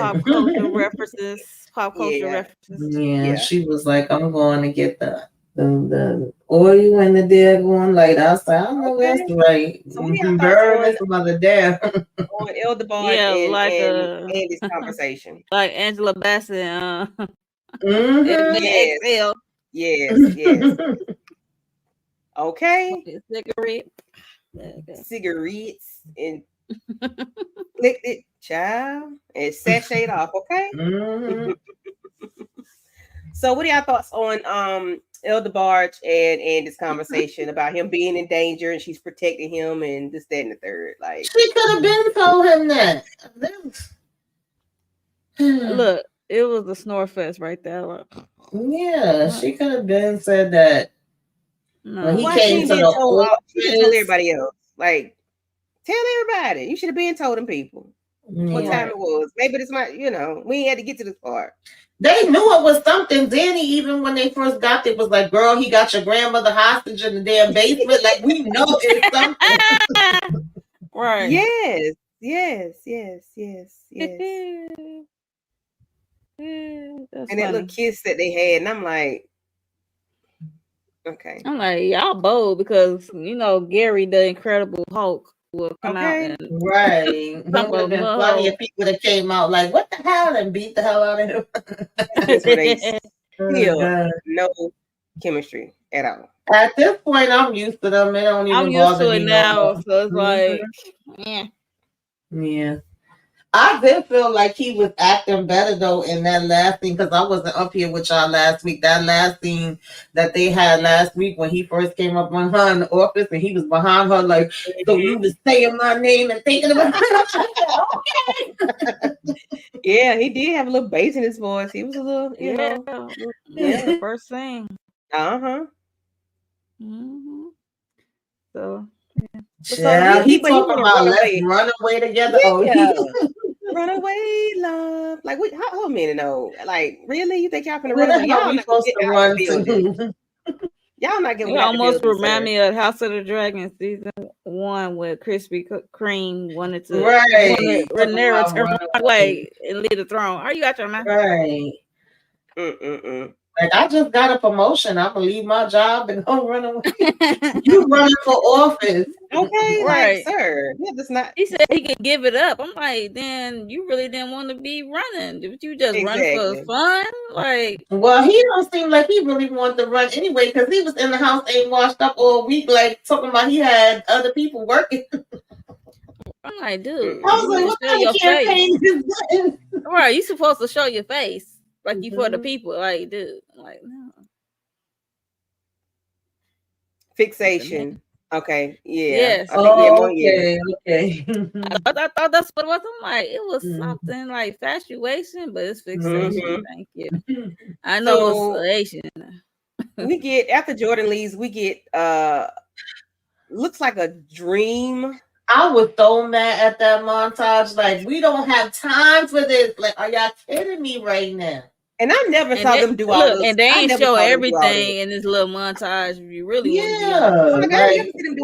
[SPEAKER 2] Pop culture references. Pop culture references.
[SPEAKER 3] Yeah, she was like, I'm going to get the oil and the dead one light outside. I know that's right.
[SPEAKER 1] So we
[SPEAKER 3] burn some other damn
[SPEAKER 1] on Elder Barge and Andy's conversation.
[SPEAKER 2] Like Angela Bassett.
[SPEAKER 1] Yes. Yes. Okay. Cigarettes and flicked it, child, and sashayed off. Okay. So, what are y'all thoughts on Elder Barge and Andy's conversation about him being in danger and she's protecting him and this, that, and the third? Like,
[SPEAKER 3] she could have been told him that.
[SPEAKER 2] Look, it was a snore fest right there. Look.
[SPEAKER 3] Yeah, she could have been said that.
[SPEAKER 1] No. When he came to the office, she told everybody else. Like, tell everybody. You should have been told them people what time it was. Maybe it's my, we ain't had to get to this part.
[SPEAKER 3] They knew it was something. Danny, even when they first got there, was like, girl, he got your grandmother hostage in the damn basement. Like, we know it's something.
[SPEAKER 2] Right.
[SPEAKER 1] Yes. And that little kiss that they had, and I'm like, okay.
[SPEAKER 2] I'm like, y'all bold because, Gary, the Incredible Hulk, will come out. And
[SPEAKER 3] right. It would have been funny if people that came out like, what the hell, and beat the hell out of him.
[SPEAKER 1] That's where they feel no chemistry at all.
[SPEAKER 3] At this point, I'm used to them. They don't even
[SPEAKER 2] I'm used to it now, so it's like,
[SPEAKER 3] yeah. I did feel like he was acting better though in that last scene because I wasn't up here with y'all last week. That last scene that they had last week when he first came up on her in the office and he was behind her like, so you was saying my name and thinking about
[SPEAKER 1] okay. Yeah, he did have a little bass in his voice. He was a little,
[SPEAKER 2] the first thing.
[SPEAKER 3] So. Yeah, he talking about let's run away together.
[SPEAKER 1] Yeah. Run away, love. Like, how many know? Like, really? You think y'all gonna run away? Y'all not supposed to run to. Y'all not getting.
[SPEAKER 2] It almost remind me of House of the Dragon season 1 where Krispy Kreme wanted to Rhaenyra to run away and leave the throne. Are you out your mind?
[SPEAKER 3] Right. Like, I just got a promotion. I'm gonna leave my job and go run away. You running for office.
[SPEAKER 1] Okay, right, like, sir. Yeah, that's not.
[SPEAKER 2] He said he could give it up. I'm like, then you really didn't want to be running. Did you just run for fun? Like,
[SPEAKER 3] well, he don't seem like he really wanted to run anyway because he was in the house, ain't washed up all week, like talking about he had other people working.
[SPEAKER 2] I'm like, dude,
[SPEAKER 3] I was like, what kind of campaign is that?
[SPEAKER 2] Right, you supposed to show your face. Like you for the people, like, dude, like, no.
[SPEAKER 1] Fixation. Okay. Yeah.
[SPEAKER 2] Yes.
[SPEAKER 3] Okay.
[SPEAKER 2] I thought that's what it was. I'm like, it was something like infatuation, but it's fixation. Thank you. I know it's fixation.
[SPEAKER 1] We get after Jordan leaves, we get looks like a dream.
[SPEAKER 3] I was so mad at that montage. Like, we don't have time for this. Like, are y'all kidding me right now?
[SPEAKER 1] And I never saw them do all this.
[SPEAKER 2] And they ain't show everything in this little montage. If you really
[SPEAKER 1] want to I ain't never see them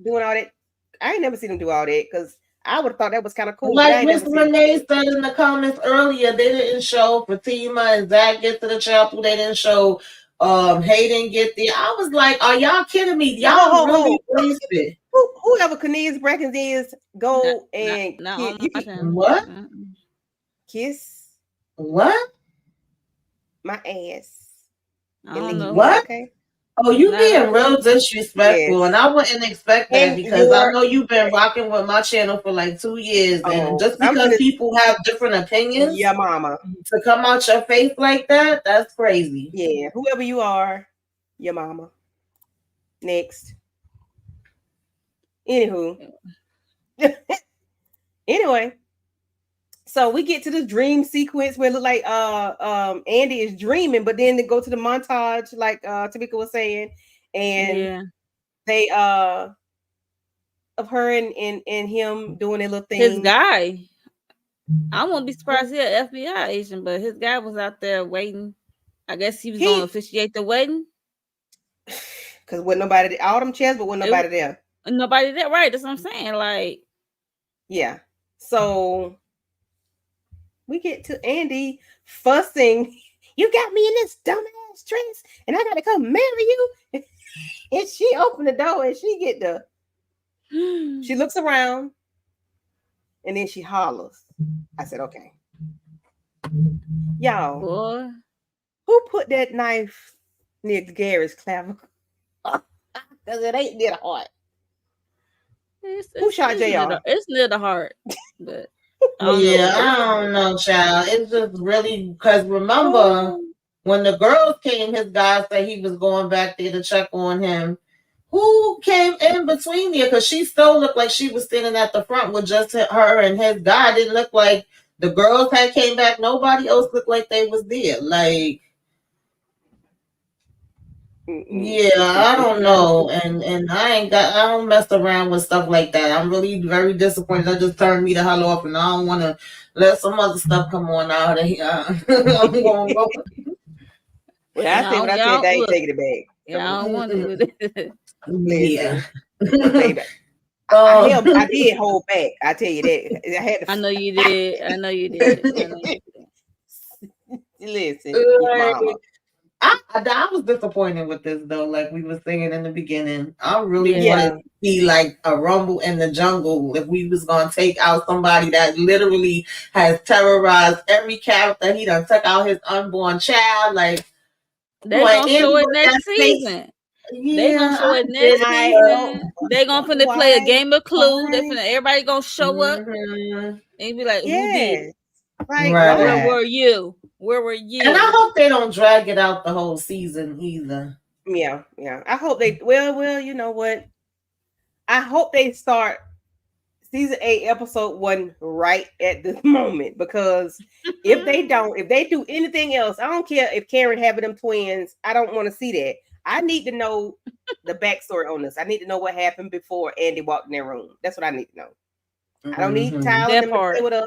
[SPEAKER 1] doing all that. I ain't never seen them do all that because I would have thought that was kind of cool.
[SPEAKER 3] Like Miss Renee said in the comments earlier, they didn't show Fatima and Zach get to the chapel. They didn't show Hayden get there. I was like, are y'all kidding me? Y'all really wasted.
[SPEAKER 1] Whoever Cornelius Brackens is, go and
[SPEAKER 3] what?
[SPEAKER 1] Kiss
[SPEAKER 3] what?
[SPEAKER 1] My ass.
[SPEAKER 2] I don't know.
[SPEAKER 3] What?
[SPEAKER 1] Okay.
[SPEAKER 3] Oh, you
[SPEAKER 2] Not
[SPEAKER 3] being
[SPEAKER 2] at all.
[SPEAKER 3] real disrespectful,
[SPEAKER 1] Yes.
[SPEAKER 3] and I wouldn't expect that
[SPEAKER 1] And
[SPEAKER 3] because I
[SPEAKER 1] your
[SPEAKER 3] know you've been rocking with my channel for like 2 years, and just
[SPEAKER 1] I'm
[SPEAKER 3] because
[SPEAKER 1] gonna
[SPEAKER 3] people have different opinions
[SPEAKER 1] your mama.
[SPEAKER 3] to come out your face like that's crazy.
[SPEAKER 1] Yeah, whoever you are, your mama. Next. Anywho. Anyway. So we get to the dream sequence where it look like Andi is dreaming, but then they go to the montage, like Tamika was saying, and
[SPEAKER 2] Yeah.
[SPEAKER 1] they of her and him doing their little
[SPEAKER 2] His
[SPEAKER 1] thing.
[SPEAKER 2] guy. I won't be surprised he an FBI agent, but his guy was out there waiting. I guess he was going to officiate the wedding.
[SPEAKER 1] Because wasn't nobody all them chairs, but wasn't nobody there.
[SPEAKER 2] Nobody there, right? That's what I'm saying. Like,
[SPEAKER 1] yeah. So we get to Andi fussing. You got me in this dumbass dress, and I gotta come marry you. And she opened the door, and she get the. She looks around, and then she hollers. I said, "Okay, y'all,
[SPEAKER 2] boy,
[SPEAKER 1] who put that knife near Gary's clavicle? Because it ain't near the heart. Who shot JR?
[SPEAKER 2] It's near the heart, but
[SPEAKER 3] I don't know, child. It's just really because remember when the girls came, his guy said he was going back there to check on him. Who came in between there? Because she still looked like she was standing at the front with just her and his guy. Didn't look like the girls had came back. Nobody else looked like they was there. Like, yeah, I don't know, and I don't mess around with stuff like that. I'm really very disappointed. That just turned me the hell off, and I don't want to let some other stuff come on out of here. I'm going to go.
[SPEAKER 1] Well, I said what I said. They ain't taking it back.
[SPEAKER 2] Yeah, I don't want to.
[SPEAKER 3] Yeah,
[SPEAKER 1] baby. I did hold back. I tell you that. I had to.
[SPEAKER 2] I know you did. I know you did.
[SPEAKER 1] Listen,
[SPEAKER 3] mama. I was disappointed with this though, like we were saying in the beginning. I really wanted to see like a rumble in the jungle if we was gonna take out somebody that literally has terrorized every character. He done took out his unborn child. Like
[SPEAKER 2] they're gonna show it next season. They're gonna show it next season. They're gonna finna play a game of Clue. Everybody gonna show up and be like, who did it?
[SPEAKER 1] Like,
[SPEAKER 2] where were you? Where were you?
[SPEAKER 3] And I hope they don't drag it out the whole season either.
[SPEAKER 1] Yeah. I hope they well, you know what? I hope they start season 8, episode 1 right at this moment, because if they do anything else, I don't care if Karen having them twins. I don't want to see that. I need to know the backstory on this. I need to know what happened before Andi walked in their room. That's what I need to know. I don't need Tyler to play with us.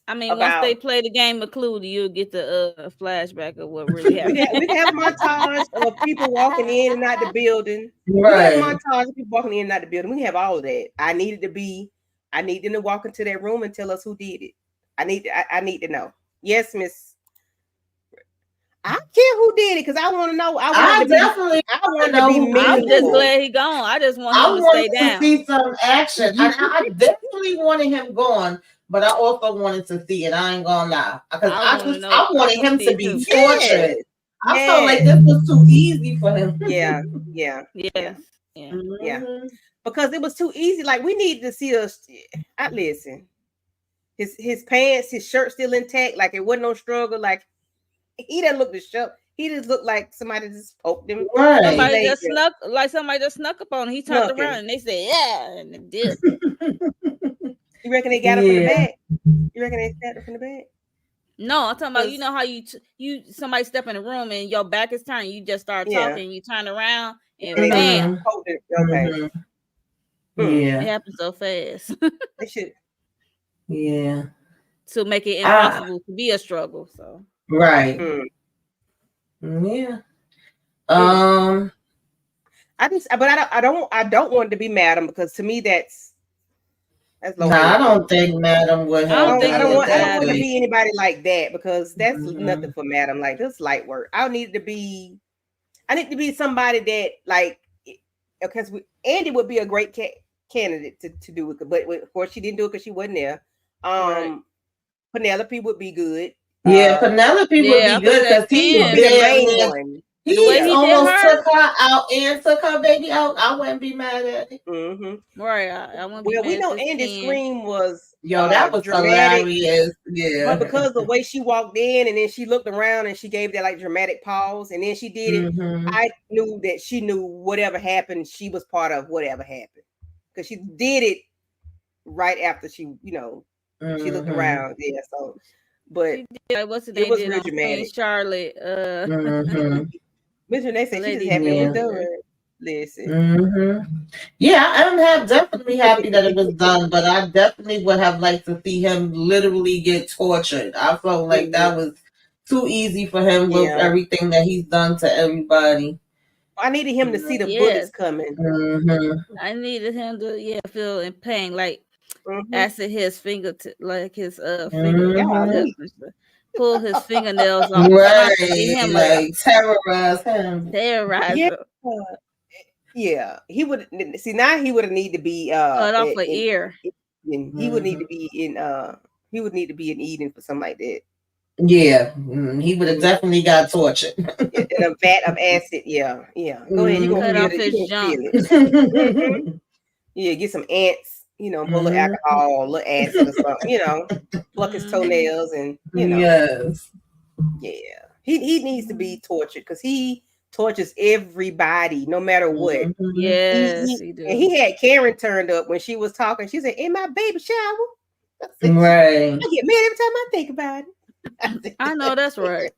[SPEAKER 2] I mean, once they play the game of Clue, you'll get the flashback of what really happened.
[SPEAKER 1] We have montage of people walking in and out the building.
[SPEAKER 3] Right.
[SPEAKER 1] We have montage of people walking in and out the building. We have all of that. I need them to walk into that room and tell us who did it. I need to know. Yes, Miss. I don't care who did it, because I want to know. I want to be me.
[SPEAKER 2] I'm just glad he gone. I just want him to stay down.
[SPEAKER 3] See some action. I definitely wanted him gone, but I also wanted to see it. I ain't gonna lie, because I wanted him to be tortured. I felt like this was too easy for him.
[SPEAKER 1] Yeah. Because it was too easy. Like, we needed to see us. Listen, his pants, his shirt still intact. Like, it wasn't no struggle. Like, he didn't look the show. He just looked like somebody just poked him.
[SPEAKER 3] Right.
[SPEAKER 2] Somebody just snuck up on him. He turned around and they said, "Yeah," and it did.
[SPEAKER 1] You reckon they got him from the back? You reckon they stabbed him from the back?
[SPEAKER 2] No, I'm talking about, you know how you somebody step in the room and your back is turned, you just start talking, you turn around and bam.
[SPEAKER 1] Okay.
[SPEAKER 3] Yeah.
[SPEAKER 2] It happens so fast.
[SPEAKER 1] They should.
[SPEAKER 3] Yeah.
[SPEAKER 2] To make it impossible to be a struggle. So
[SPEAKER 3] right. Yeah. I don't want to be Madam, because to me that's low. I don't think Madam would help.
[SPEAKER 1] I don't want to be anybody like that, because that's nothing for Madam. Like, this light work. I need to be somebody that, like, because Andi would be a great candidate to do it, but of course she didn't do it because she wasn't there. Penelope would be good.
[SPEAKER 3] Penelope would be good because he's the main one. He
[SPEAKER 2] The way he did
[SPEAKER 3] almost
[SPEAKER 2] her?
[SPEAKER 3] took her out and took her baby out. I wouldn't be mad at it.
[SPEAKER 2] Right. I wouldn't be
[SPEAKER 1] Well, we
[SPEAKER 2] mad
[SPEAKER 1] know
[SPEAKER 2] at this
[SPEAKER 1] Andy's
[SPEAKER 2] 10.
[SPEAKER 1] scream was
[SPEAKER 3] That was
[SPEAKER 1] dramatic.
[SPEAKER 3] hilarious. Yeah.
[SPEAKER 1] But because the way she walked in and then she looked around and she gave that like dramatic pause and then she did it, I knew that she knew whatever happened, she was part of whatever happened. Because she did it right after she, she looked around. Yeah, so but
[SPEAKER 2] What's the
[SPEAKER 1] it
[SPEAKER 2] name
[SPEAKER 1] was
[SPEAKER 2] did
[SPEAKER 1] real
[SPEAKER 2] on Queen
[SPEAKER 1] dramatic.
[SPEAKER 2] Charlotte?
[SPEAKER 1] Miss Renee said she just
[SPEAKER 2] Lady
[SPEAKER 1] happy it was
[SPEAKER 2] manager.
[SPEAKER 1] done. Listen.
[SPEAKER 3] Yeah, I'm definitely happy that it was done, but I definitely would have liked to see him literally get tortured. I felt like that was too easy for him with everything that he's done to everybody.
[SPEAKER 1] I needed him to see the bullets coming.
[SPEAKER 2] I needed him to feel in pain, like acid his finger, like his finger, pull his fingernails off.
[SPEAKER 3] Right,
[SPEAKER 2] him
[SPEAKER 3] like terrorize him.
[SPEAKER 1] Yeah, he would see now. He would need to be
[SPEAKER 2] cut off an ear.
[SPEAKER 1] He would need to be in He would need to be in Eden for something like that.
[SPEAKER 3] Yeah, he would have definitely got tortured.
[SPEAKER 1] In a vat of acid. Yeah. Go ahead. You gonna
[SPEAKER 2] cut
[SPEAKER 1] feel
[SPEAKER 2] off
[SPEAKER 1] it.
[SPEAKER 2] his junk.
[SPEAKER 1] Yeah, get some ants. Put a little alcohol, a little acid or something. Pluck his toenails and
[SPEAKER 3] Yes.
[SPEAKER 1] Yeah, he needs to be tortured because he tortures everybody, no matter what.
[SPEAKER 2] Yes, he do.
[SPEAKER 1] And he had Karen turned up when she was talking. She said, "In my baby shower." Said,
[SPEAKER 3] right.
[SPEAKER 1] I get mad every time I think about it.
[SPEAKER 2] I know that's right.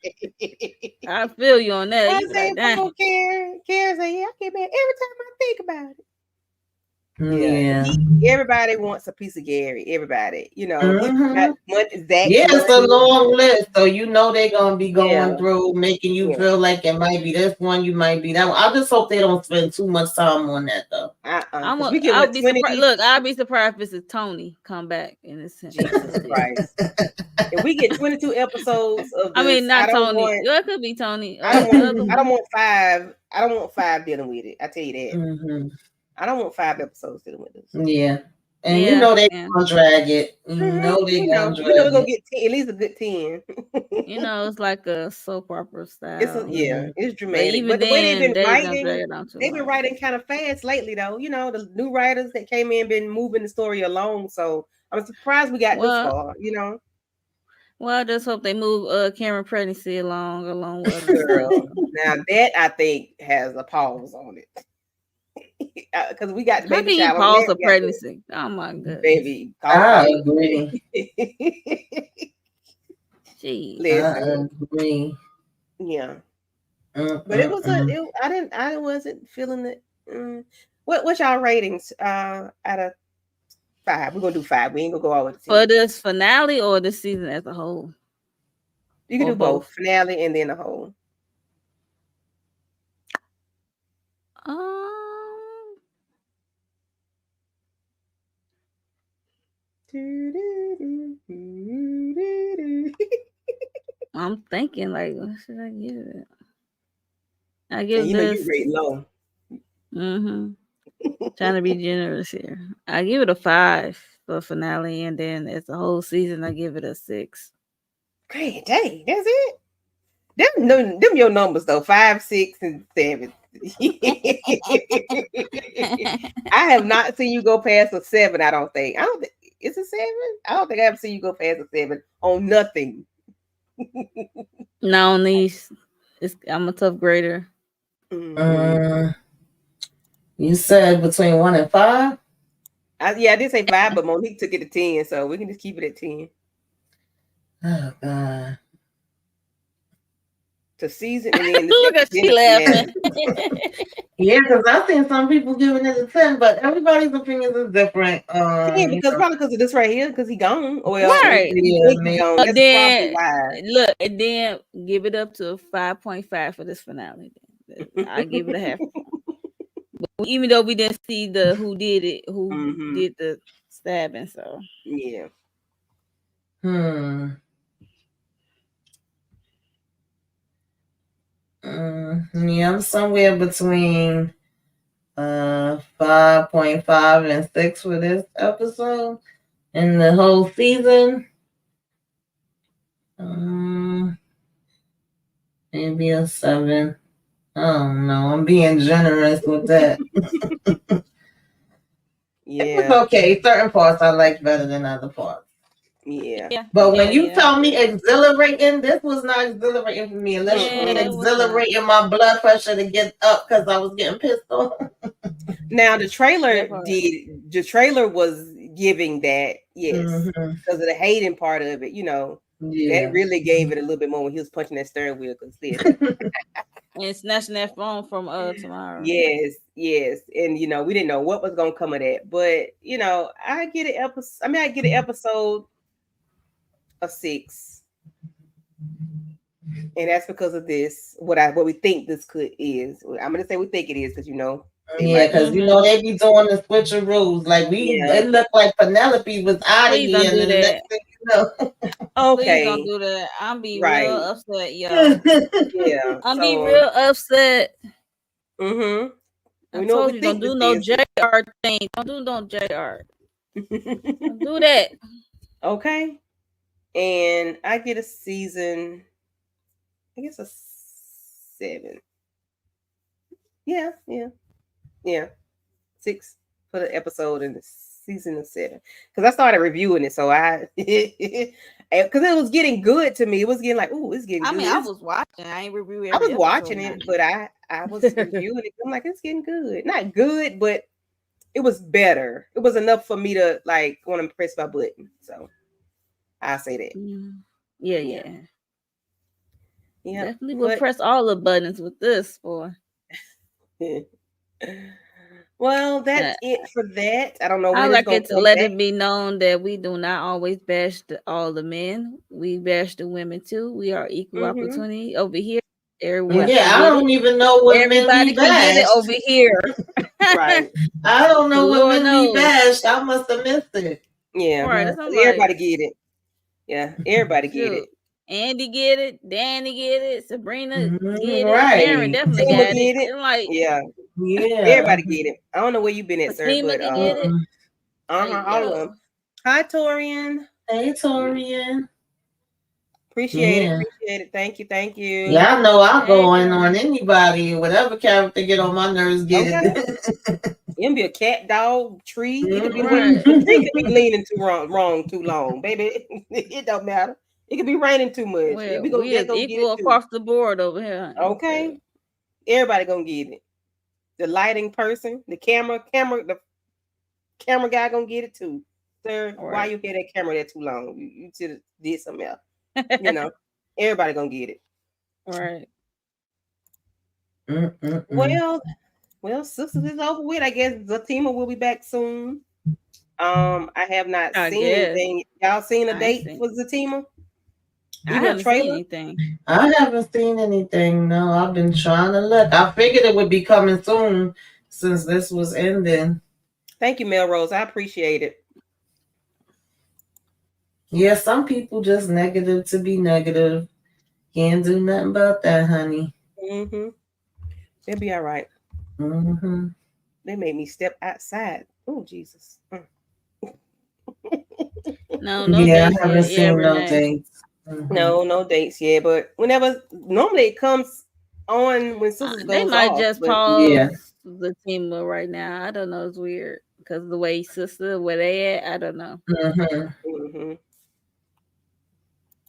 [SPEAKER 2] I feel you on that.
[SPEAKER 1] I say, like, Karen said, "Yeah, I get mad every time I think about it." Yeah. Everybody wants a piece of Gary. Everybody, Zach.
[SPEAKER 3] Yeah, it's a long list, so they're gonna be going through, making you feel like it might be this one, you might be that one. I just hope they don't spend too much time on that though.
[SPEAKER 2] I'll be surprised. Look, I'll be surprised if it's Tony come back in this.
[SPEAKER 1] Jesus Christ! If we get 22 episodes of this,
[SPEAKER 2] I mean, not Tony. It could be Tony.
[SPEAKER 1] I don't want 5. I don't want 5 dealing with it. I tell you that. I don't want 5 episodes dealing with this.
[SPEAKER 3] Yeah. And they're gonna drag it. They're gonna drag it.
[SPEAKER 1] We're gonna get 10, at least a good 10.
[SPEAKER 2] It's like a soap opera style.
[SPEAKER 1] It's dramatic.
[SPEAKER 2] But
[SPEAKER 1] the way they've been
[SPEAKER 2] writing
[SPEAKER 1] kind of fast lately, though. The new writers that came in been moving the story along. So I'm surprised we got this far.
[SPEAKER 2] Well, I just hope they move Cameron pregnancy along with
[SPEAKER 1] girl. Now that I think has a pause on it. Because we got the baby shower.
[SPEAKER 2] Pause a pregnancy. Oh my goodness.
[SPEAKER 1] Baby.
[SPEAKER 3] I agree.
[SPEAKER 1] Listen. I agree. Yeah. But it was I wasn't feeling it. What's y'all ratings out of 5? We're gonna do 5. We ain't gonna go all the way to 10.
[SPEAKER 2] For this finale or the season as a whole?
[SPEAKER 1] You can do both. Finale and then the whole.
[SPEAKER 2] I'm thinking, like, what should I give it? I give
[SPEAKER 1] this. You rate low.
[SPEAKER 2] Trying to be generous here. I give it a 5 for finale, and then as the whole season, I give it a 6.
[SPEAKER 1] Great, dang, that's it. Them your numbers though. 5, 6, and 7. I have not seen you go past a 7. I don't think. It's a 7. I don't think I ever seen you go past a 7 on nothing.
[SPEAKER 2] No, on these, I'm a tough grader.
[SPEAKER 3] You said between 1 and 5.
[SPEAKER 1] I did say 5, but Monique took it to 10, so we can just keep it at 10.
[SPEAKER 3] Oh God.
[SPEAKER 1] To season and then
[SPEAKER 2] look at she laughing.
[SPEAKER 3] Yeah, because I've seen some people giving it a 10, but everybody's opinions is different.
[SPEAKER 1] Probably because of this right here, because he gone.
[SPEAKER 2] Right.
[SPEAKER 1] Gone. That's
[SPEAKER 2] then look, and then give it up to 5.5 for this finale. I give it a half. Even though we didn't see who did did the stabbing, so
[SPEAKER 1] yeah.
[SPEAKER 3] Yeah, I'm somewhere between 5.5 and 6 for this episode. And the whole season, maybe a 7. Oh no, I'm being generous with that.
[SPEAKER 1] Yeah.
[SPEAKER 3] It was okay. Certain parts I liked better than other parts.
[SPEAKER 1] Yeah.
[SPEAKER 3] But when you tell me exhilarating, this was not exhilarating for me. Unless you mean exhilarating my blood pressure to get up because I was getting pissed off.
[SPEAKER 1] Now the trailer was giving that, yes, because of the Hayden part of it, that really gave it a little bit more when he was punching that steering wheel. Because
[SPEAKER 2] and snatching that phone from tomorrow.
[SPEAKER 1] Yes, and we didn't know what was gonna come of that, but I get an episode. I mean, I get an episode of 6, and that's because of this. What we think this is. I'm gonna say we think it is because
[SPEAKER 3] Yeah, because they be doing the switcheroos. Like it looked like Penelope was out of here, and the next thing you know.
[SPEAKER 2] Okay, please don't do that. I'm be real upset, y'all.
[SPEAKER 1] Yeah,
[SPEAKER 2] I'm be real upset.
[SPEAKER 1] Mm-hmm.
[SPEAKER 2] I told you don't do no JR thing. Don't do no JR. Don't do that.
[SPEAKER 1] Okay. And I get a season, I guess a 7. Yeah. 6 for the episode in the season of 7. Because I started reviewing it, so because it was getting good to me. It was getting like, ooh, it's getting good.
[SPEAKER 2] I mean, I was watching. I ain't reviewing.
[SPEAKER 1] I was watching it, but I was reviewing it. I'm like, it's getting good. Not good, but it was better. It was enough for me to want to press my button. So I say that.
[SPEAKER 2] Yeah.
[SPEAKER 1] Yeah.
[SPEAKER 2] Definitely will press all the buttons with this, boy.
[SPEAKER 1] Well, that's it for that. I don't know when
[SPEAKER 2] I like it to let
[SPEAKER 1] back.
[SPEAKER 2] it be known that we do not always bash all the men. We bash the women too. We are equal opportunity over here. Everyone
[SPEAKER 3] I don't even know what
[SPEAKER 2] everybody
[SPEAKER 3] men
[SPEAKER 2] can get it over here.
[SPEAKER 1] Right.
[SPEAKER 3] I don't know what men be bashed. I must have missed it.
[SPEAKER 1] Yeah.
[SPEAKER 2] Right.
[SPEAKER 1] Everybody get it. Yeah. Everybody get it.
[SPEAKER 2] Andi get it. Danni get it. Sabrina get it.
[SPEAKER 3] Right.
[SPEAKER 2] Karen definitely got it. Like,
[SPEAKER 1] yeah. Everybody get it. I don't know where you been at, sir, but
[SPEAKER 2] get it.
[SPEAKER 1] All of them. Hi, Torian.
[SPEAKER 3] Hey, Torian.
[SPEAKER 1] Appreciate it. Thank you.
[SPEAKER 3] Yeah, I know I'll go on anybody, whatever character get on my nerves, get it.
[SPEAKER 1] It can be a cat, dog, tree. It could be the tree could be leaning too wrong too long, baby. It don't matter. It could be raining too much.
[SPEAKER 2] Well, we is equal across the board over here.
[SPEAKER 1] Okay. Everybody gonna get it. The lighting person, the camera guy gonna get it too. Sir, why you get that camera there too long? You should have did something else. Everybody gonna get it.
[SPEAKER 2] All right.
[SPEAKER 1] Well, Sistas is over with. I guess Fatima will be back soon. I have not seen anything. Y'all seen a date for Fatima?
[SPEAKER 2] I haven't seen anything.
[SPEAKER 3] I haven't seen anything. No, I've been trying to look. I figured it would be coming soon since this was ending.
[SPEAKER 1] Thank you, Melrose. I appreciate it.
[SPEAKER 3] Yeah, some people just negative to be negative. Can't do nothing about that, honey.
[SPEAKER 1] They'll be all right. They made me step outside. Oh, Jesus.
[SPEAKER 2] No
[SPEAKER 3] dates I haven't seen no dates.
[SPEAKER 1] No dates yet, but normally it comes on when Sistas goes
[SPEAKER 2] they might
[SPEAKER 1] off,
[SPEAKER 2] just pause the team right now. I don't know. It's weird because the way Sistas where they at, I don't know.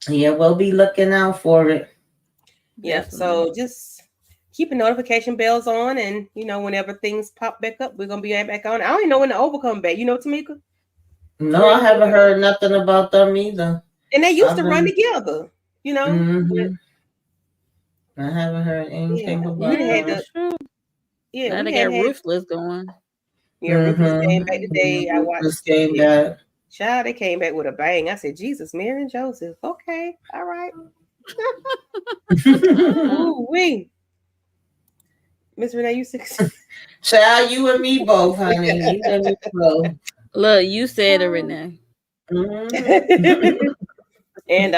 [SPEAKER 3] Yeah, we'll be looking out for it.
[SPEAKER 1] Yeah, so just keep notification bells on, and whenever things pop back up, we're gonna be back on. I don't even know when the Overcome back. Tamika?
[SPEAKER 3] No, I haven't heard nothing about them either.
[SPEAKER 1] And they used to run together,
[SPEAKER 3] I haven't heard anything about them.
[SPEAKER 2] Now they got Ruthless going.
[SPEAKER 1] Yeah, Ruthless came back today. I watched.
[SPEAKER 3] Ruthless came back.
[SPEAKER 1] Child, they came back with a bang. I said, Jesus, Mary and Joseph. Okay, all right. Ooh, wee. Miss Renee, you 6.
[SPEAKER 3] Child, you and me both, honey. You and me both.
[SPEAKER 2] Look, you said it, Renee.
[SPEAKER 1] And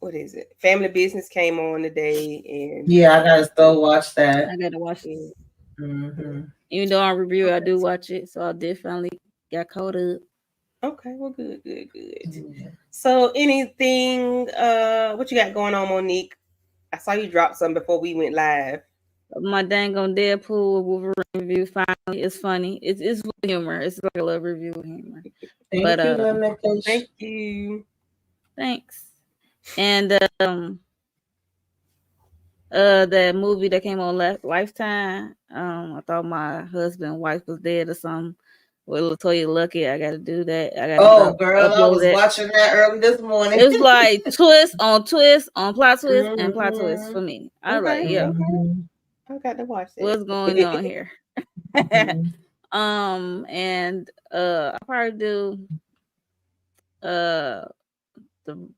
[SPEAKER 1] what is it? Family Business came on today, and
[SPEAKER 3] I gotta still watch that.
[SPEAKER 2] I gotta watch it. Even though on review, I do watch it, so I did finally got caught up.
[SPEAKER 1] Okay, well, good. So, anything? What you got going on, Monique? I saw you drop some before we went live.
[SPEAKER 2] My dang on Deadpool Wolverine review finally. It's funny. It's with humor. It's like a little review with humor.
[SPEAKER 3] Thank
[SPEAKER 2] But
[SPEAKER 3] you, Lemon.
[SPEAKER 1] Thank you.
[SPEAKER 2] thanks. And that movie that came on Lifetime. I thought my husband wife was dead or something. Well, Latoya Lucky, I gotta do that. I gotta
[SPEAKER 3] Oh, girl, I was
[SPEAKER 2] it.
[SPEAKER 3] watching that early this morning.
[SPEAKER 2] It was like twist on plot twist and plot twist for me. I was like, yeah,
[SPEAKER 1] I got to watch that.
[SPEAKER 2] what's going on here? And I probably do the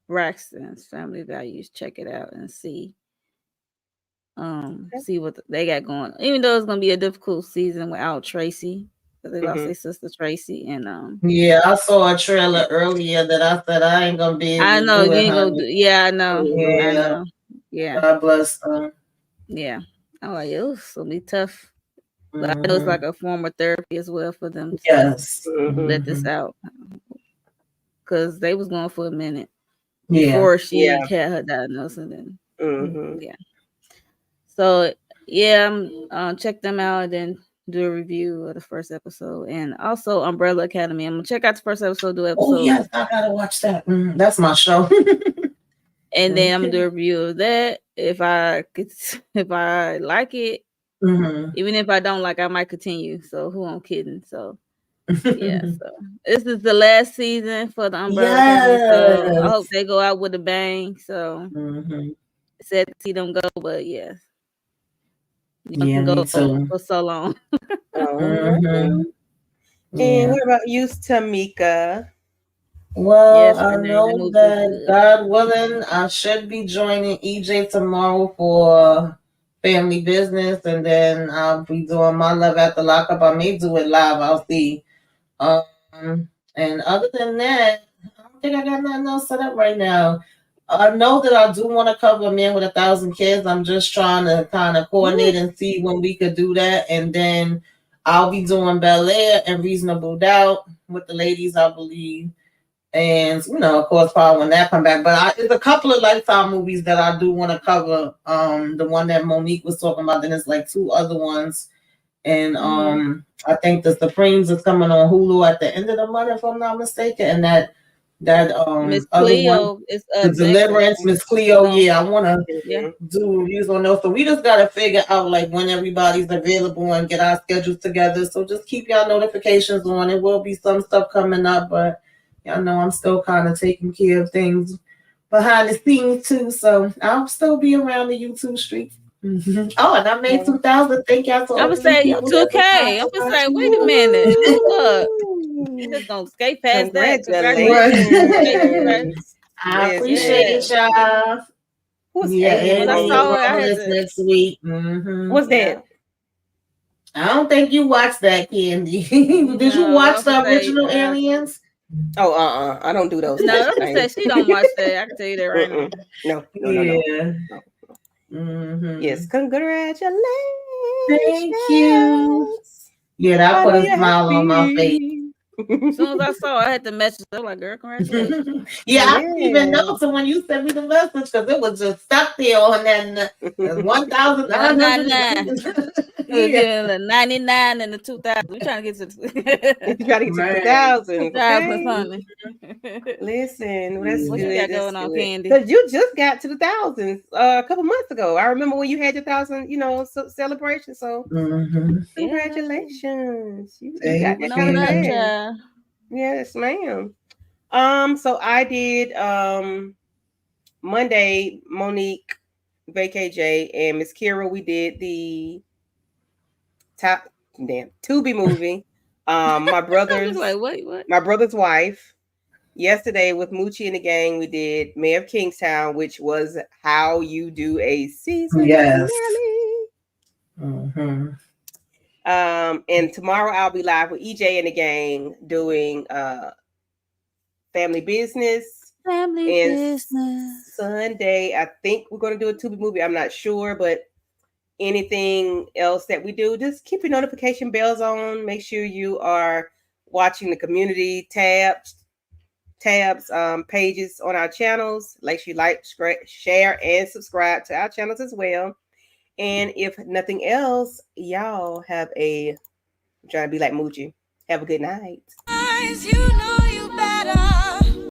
[SPEAKER 2] Braxton's Family Values. Check it out and see see what they got going. Even though it's gonna be a difficult season without Tracy, because they lost their sister Tracy. And
[SPEAKER 3] yeah, I saw a trailer earlier that I said I ain't gonna be able
[SPEAKER 2] I know
[SPEAKER 3] to do
[SPEAKER 2] you
[SPEAKER 3] it,
[SPEAKER 2] ain't gonna do. Yeah, I know.
[SPEAKER 3] Yeah.
[SPEAKER 2] I know. Yeah.
[SPEAKER 3] God bless them.
[SPEAKER 2] Yeah. I'm like, it was gonna be tough. But I know it's like a form of therapy as well for them to let this out. Because they was going for a minute before she had her diagnosis. And then, yeah. So, yeah, check them out and then do a review of the first episode. And also Umbrella Academy. I'm going to check out the first episode, do episode.
[SPEAKER 3] Oh, yes, I got to watch that. That's my show.
[SPEAKER 2] And then I'm going to do a review of that. If I like it, even if I don't like, I might continue. So who I'm kidding. So yeah, so this is the last season for the Umbrella Academy. So I hope they go out with a bang. So sad to see them go, but yes. You can go for so long.
[SPEAKER 1] And what about you, Tamika?
[SPEAKER 3] Well, yes, I know that God willing, I should be joining EJ tomorrow for family business, and then I'll be doing my Love After Lockup. I may do it live. I'll see. And other than that, I don't think I got nothing else set up right now. I know that I do want to cover A Man with 1,000 Kids. I'm just trying to kind of coordinate and see when we could do that, and then I'll be doing Bel Air and Reasonable Doubt with the ladies, I believe. And, of course, probably when that come back. But there's a couple of Lifetime movies that I do want to cover. The one that Monique was talking about, then there's like 2 other ones. And I think The Supremes is coming on Hulu at the end of the month, if I'm not mistaken. And that
[SPEAKER 2] Miss
[SPEAKER 3] other
[SPEAKER 2] Cleo
[SPEAKER 3] one,
[SPEAKER 2] is
[SPEAKER 3] The Deliverance, Miss Cleo. Yeah, I want to do reviews on those. So we just got to figure out like when everybody's available and get our schedules together. So just keep y'all notifications on. There will be some stuff coming up, but y'all know I'm still kind of taking care of things behind the scenes too. So I'll still be around the YouTube streets. Oh, and I made 2,000. Thank y'all so much.
[SPEAKER 2] I was saying 2K. I was saying, wait a minute. Look, you just gonna skate past that.
[SPEAKER 3] Congratulations. I appreciate y'all.
[SPEAKER 2] When I saw it, I had to...
[SPEAKER 3] next week.
[SPEAKER 1] What's that?
[SPEAKER 3] I don't think you watched that, Candy. Did you watch the original Aliens?
[SPEAKER 1] Oh, I don't do those.
[SPEAKER 2] No, I said she don't watch that. I can tell you that right now.
[SPEAKER 1] No. Yes, congratulations.
[SPEAKER 3] Thank you. Yeah, that put a smile on my face.
[SPEAKER 2] As soon as I saw it, I had to message. I was like, girl, congratulations.
[SPEAKER 3] I didn't even know. So when you sent me the message, because it was just stuck there on that 1,999.
[SPEAKER 2] The 99 and the 2,000. We're trying to get to
[SPEAKER 1] the 2,000.
[SPEAKER 2] 2,000 something.
[SPEAKER 1] Listen, that's
[SPEAKER 2] what you got going on, Candy?
[SPEAKER 1] Because you just got to the thousands a couple months ago. I remember when you had your 1,000, celebration. So congratulations. You got that Yes, ma'am. So I did Monday, Monique, Vacay J, and Miss Kira. We did the Tubi movie. My brother's
[SPEAKER 2] what?
[SPEAKER 1] My brother's wife. Yesterday with Moochie and the gang, we did Mayor of Kingstown, which was how you do a season finale. And tomorrow I'll be live with EJ and the gang doing family business. Sunday, I think we're going to do a Tubi movie. I'm not sure, but anything else that we do, just keep your notification bells on. Make sure you are watching the community tabs tabs, pages on our channels. Make sure you like, share, and subscribe to our channels as well. And if nothing else, y'all have a, I'm trying to be like Moochie. Have a good night.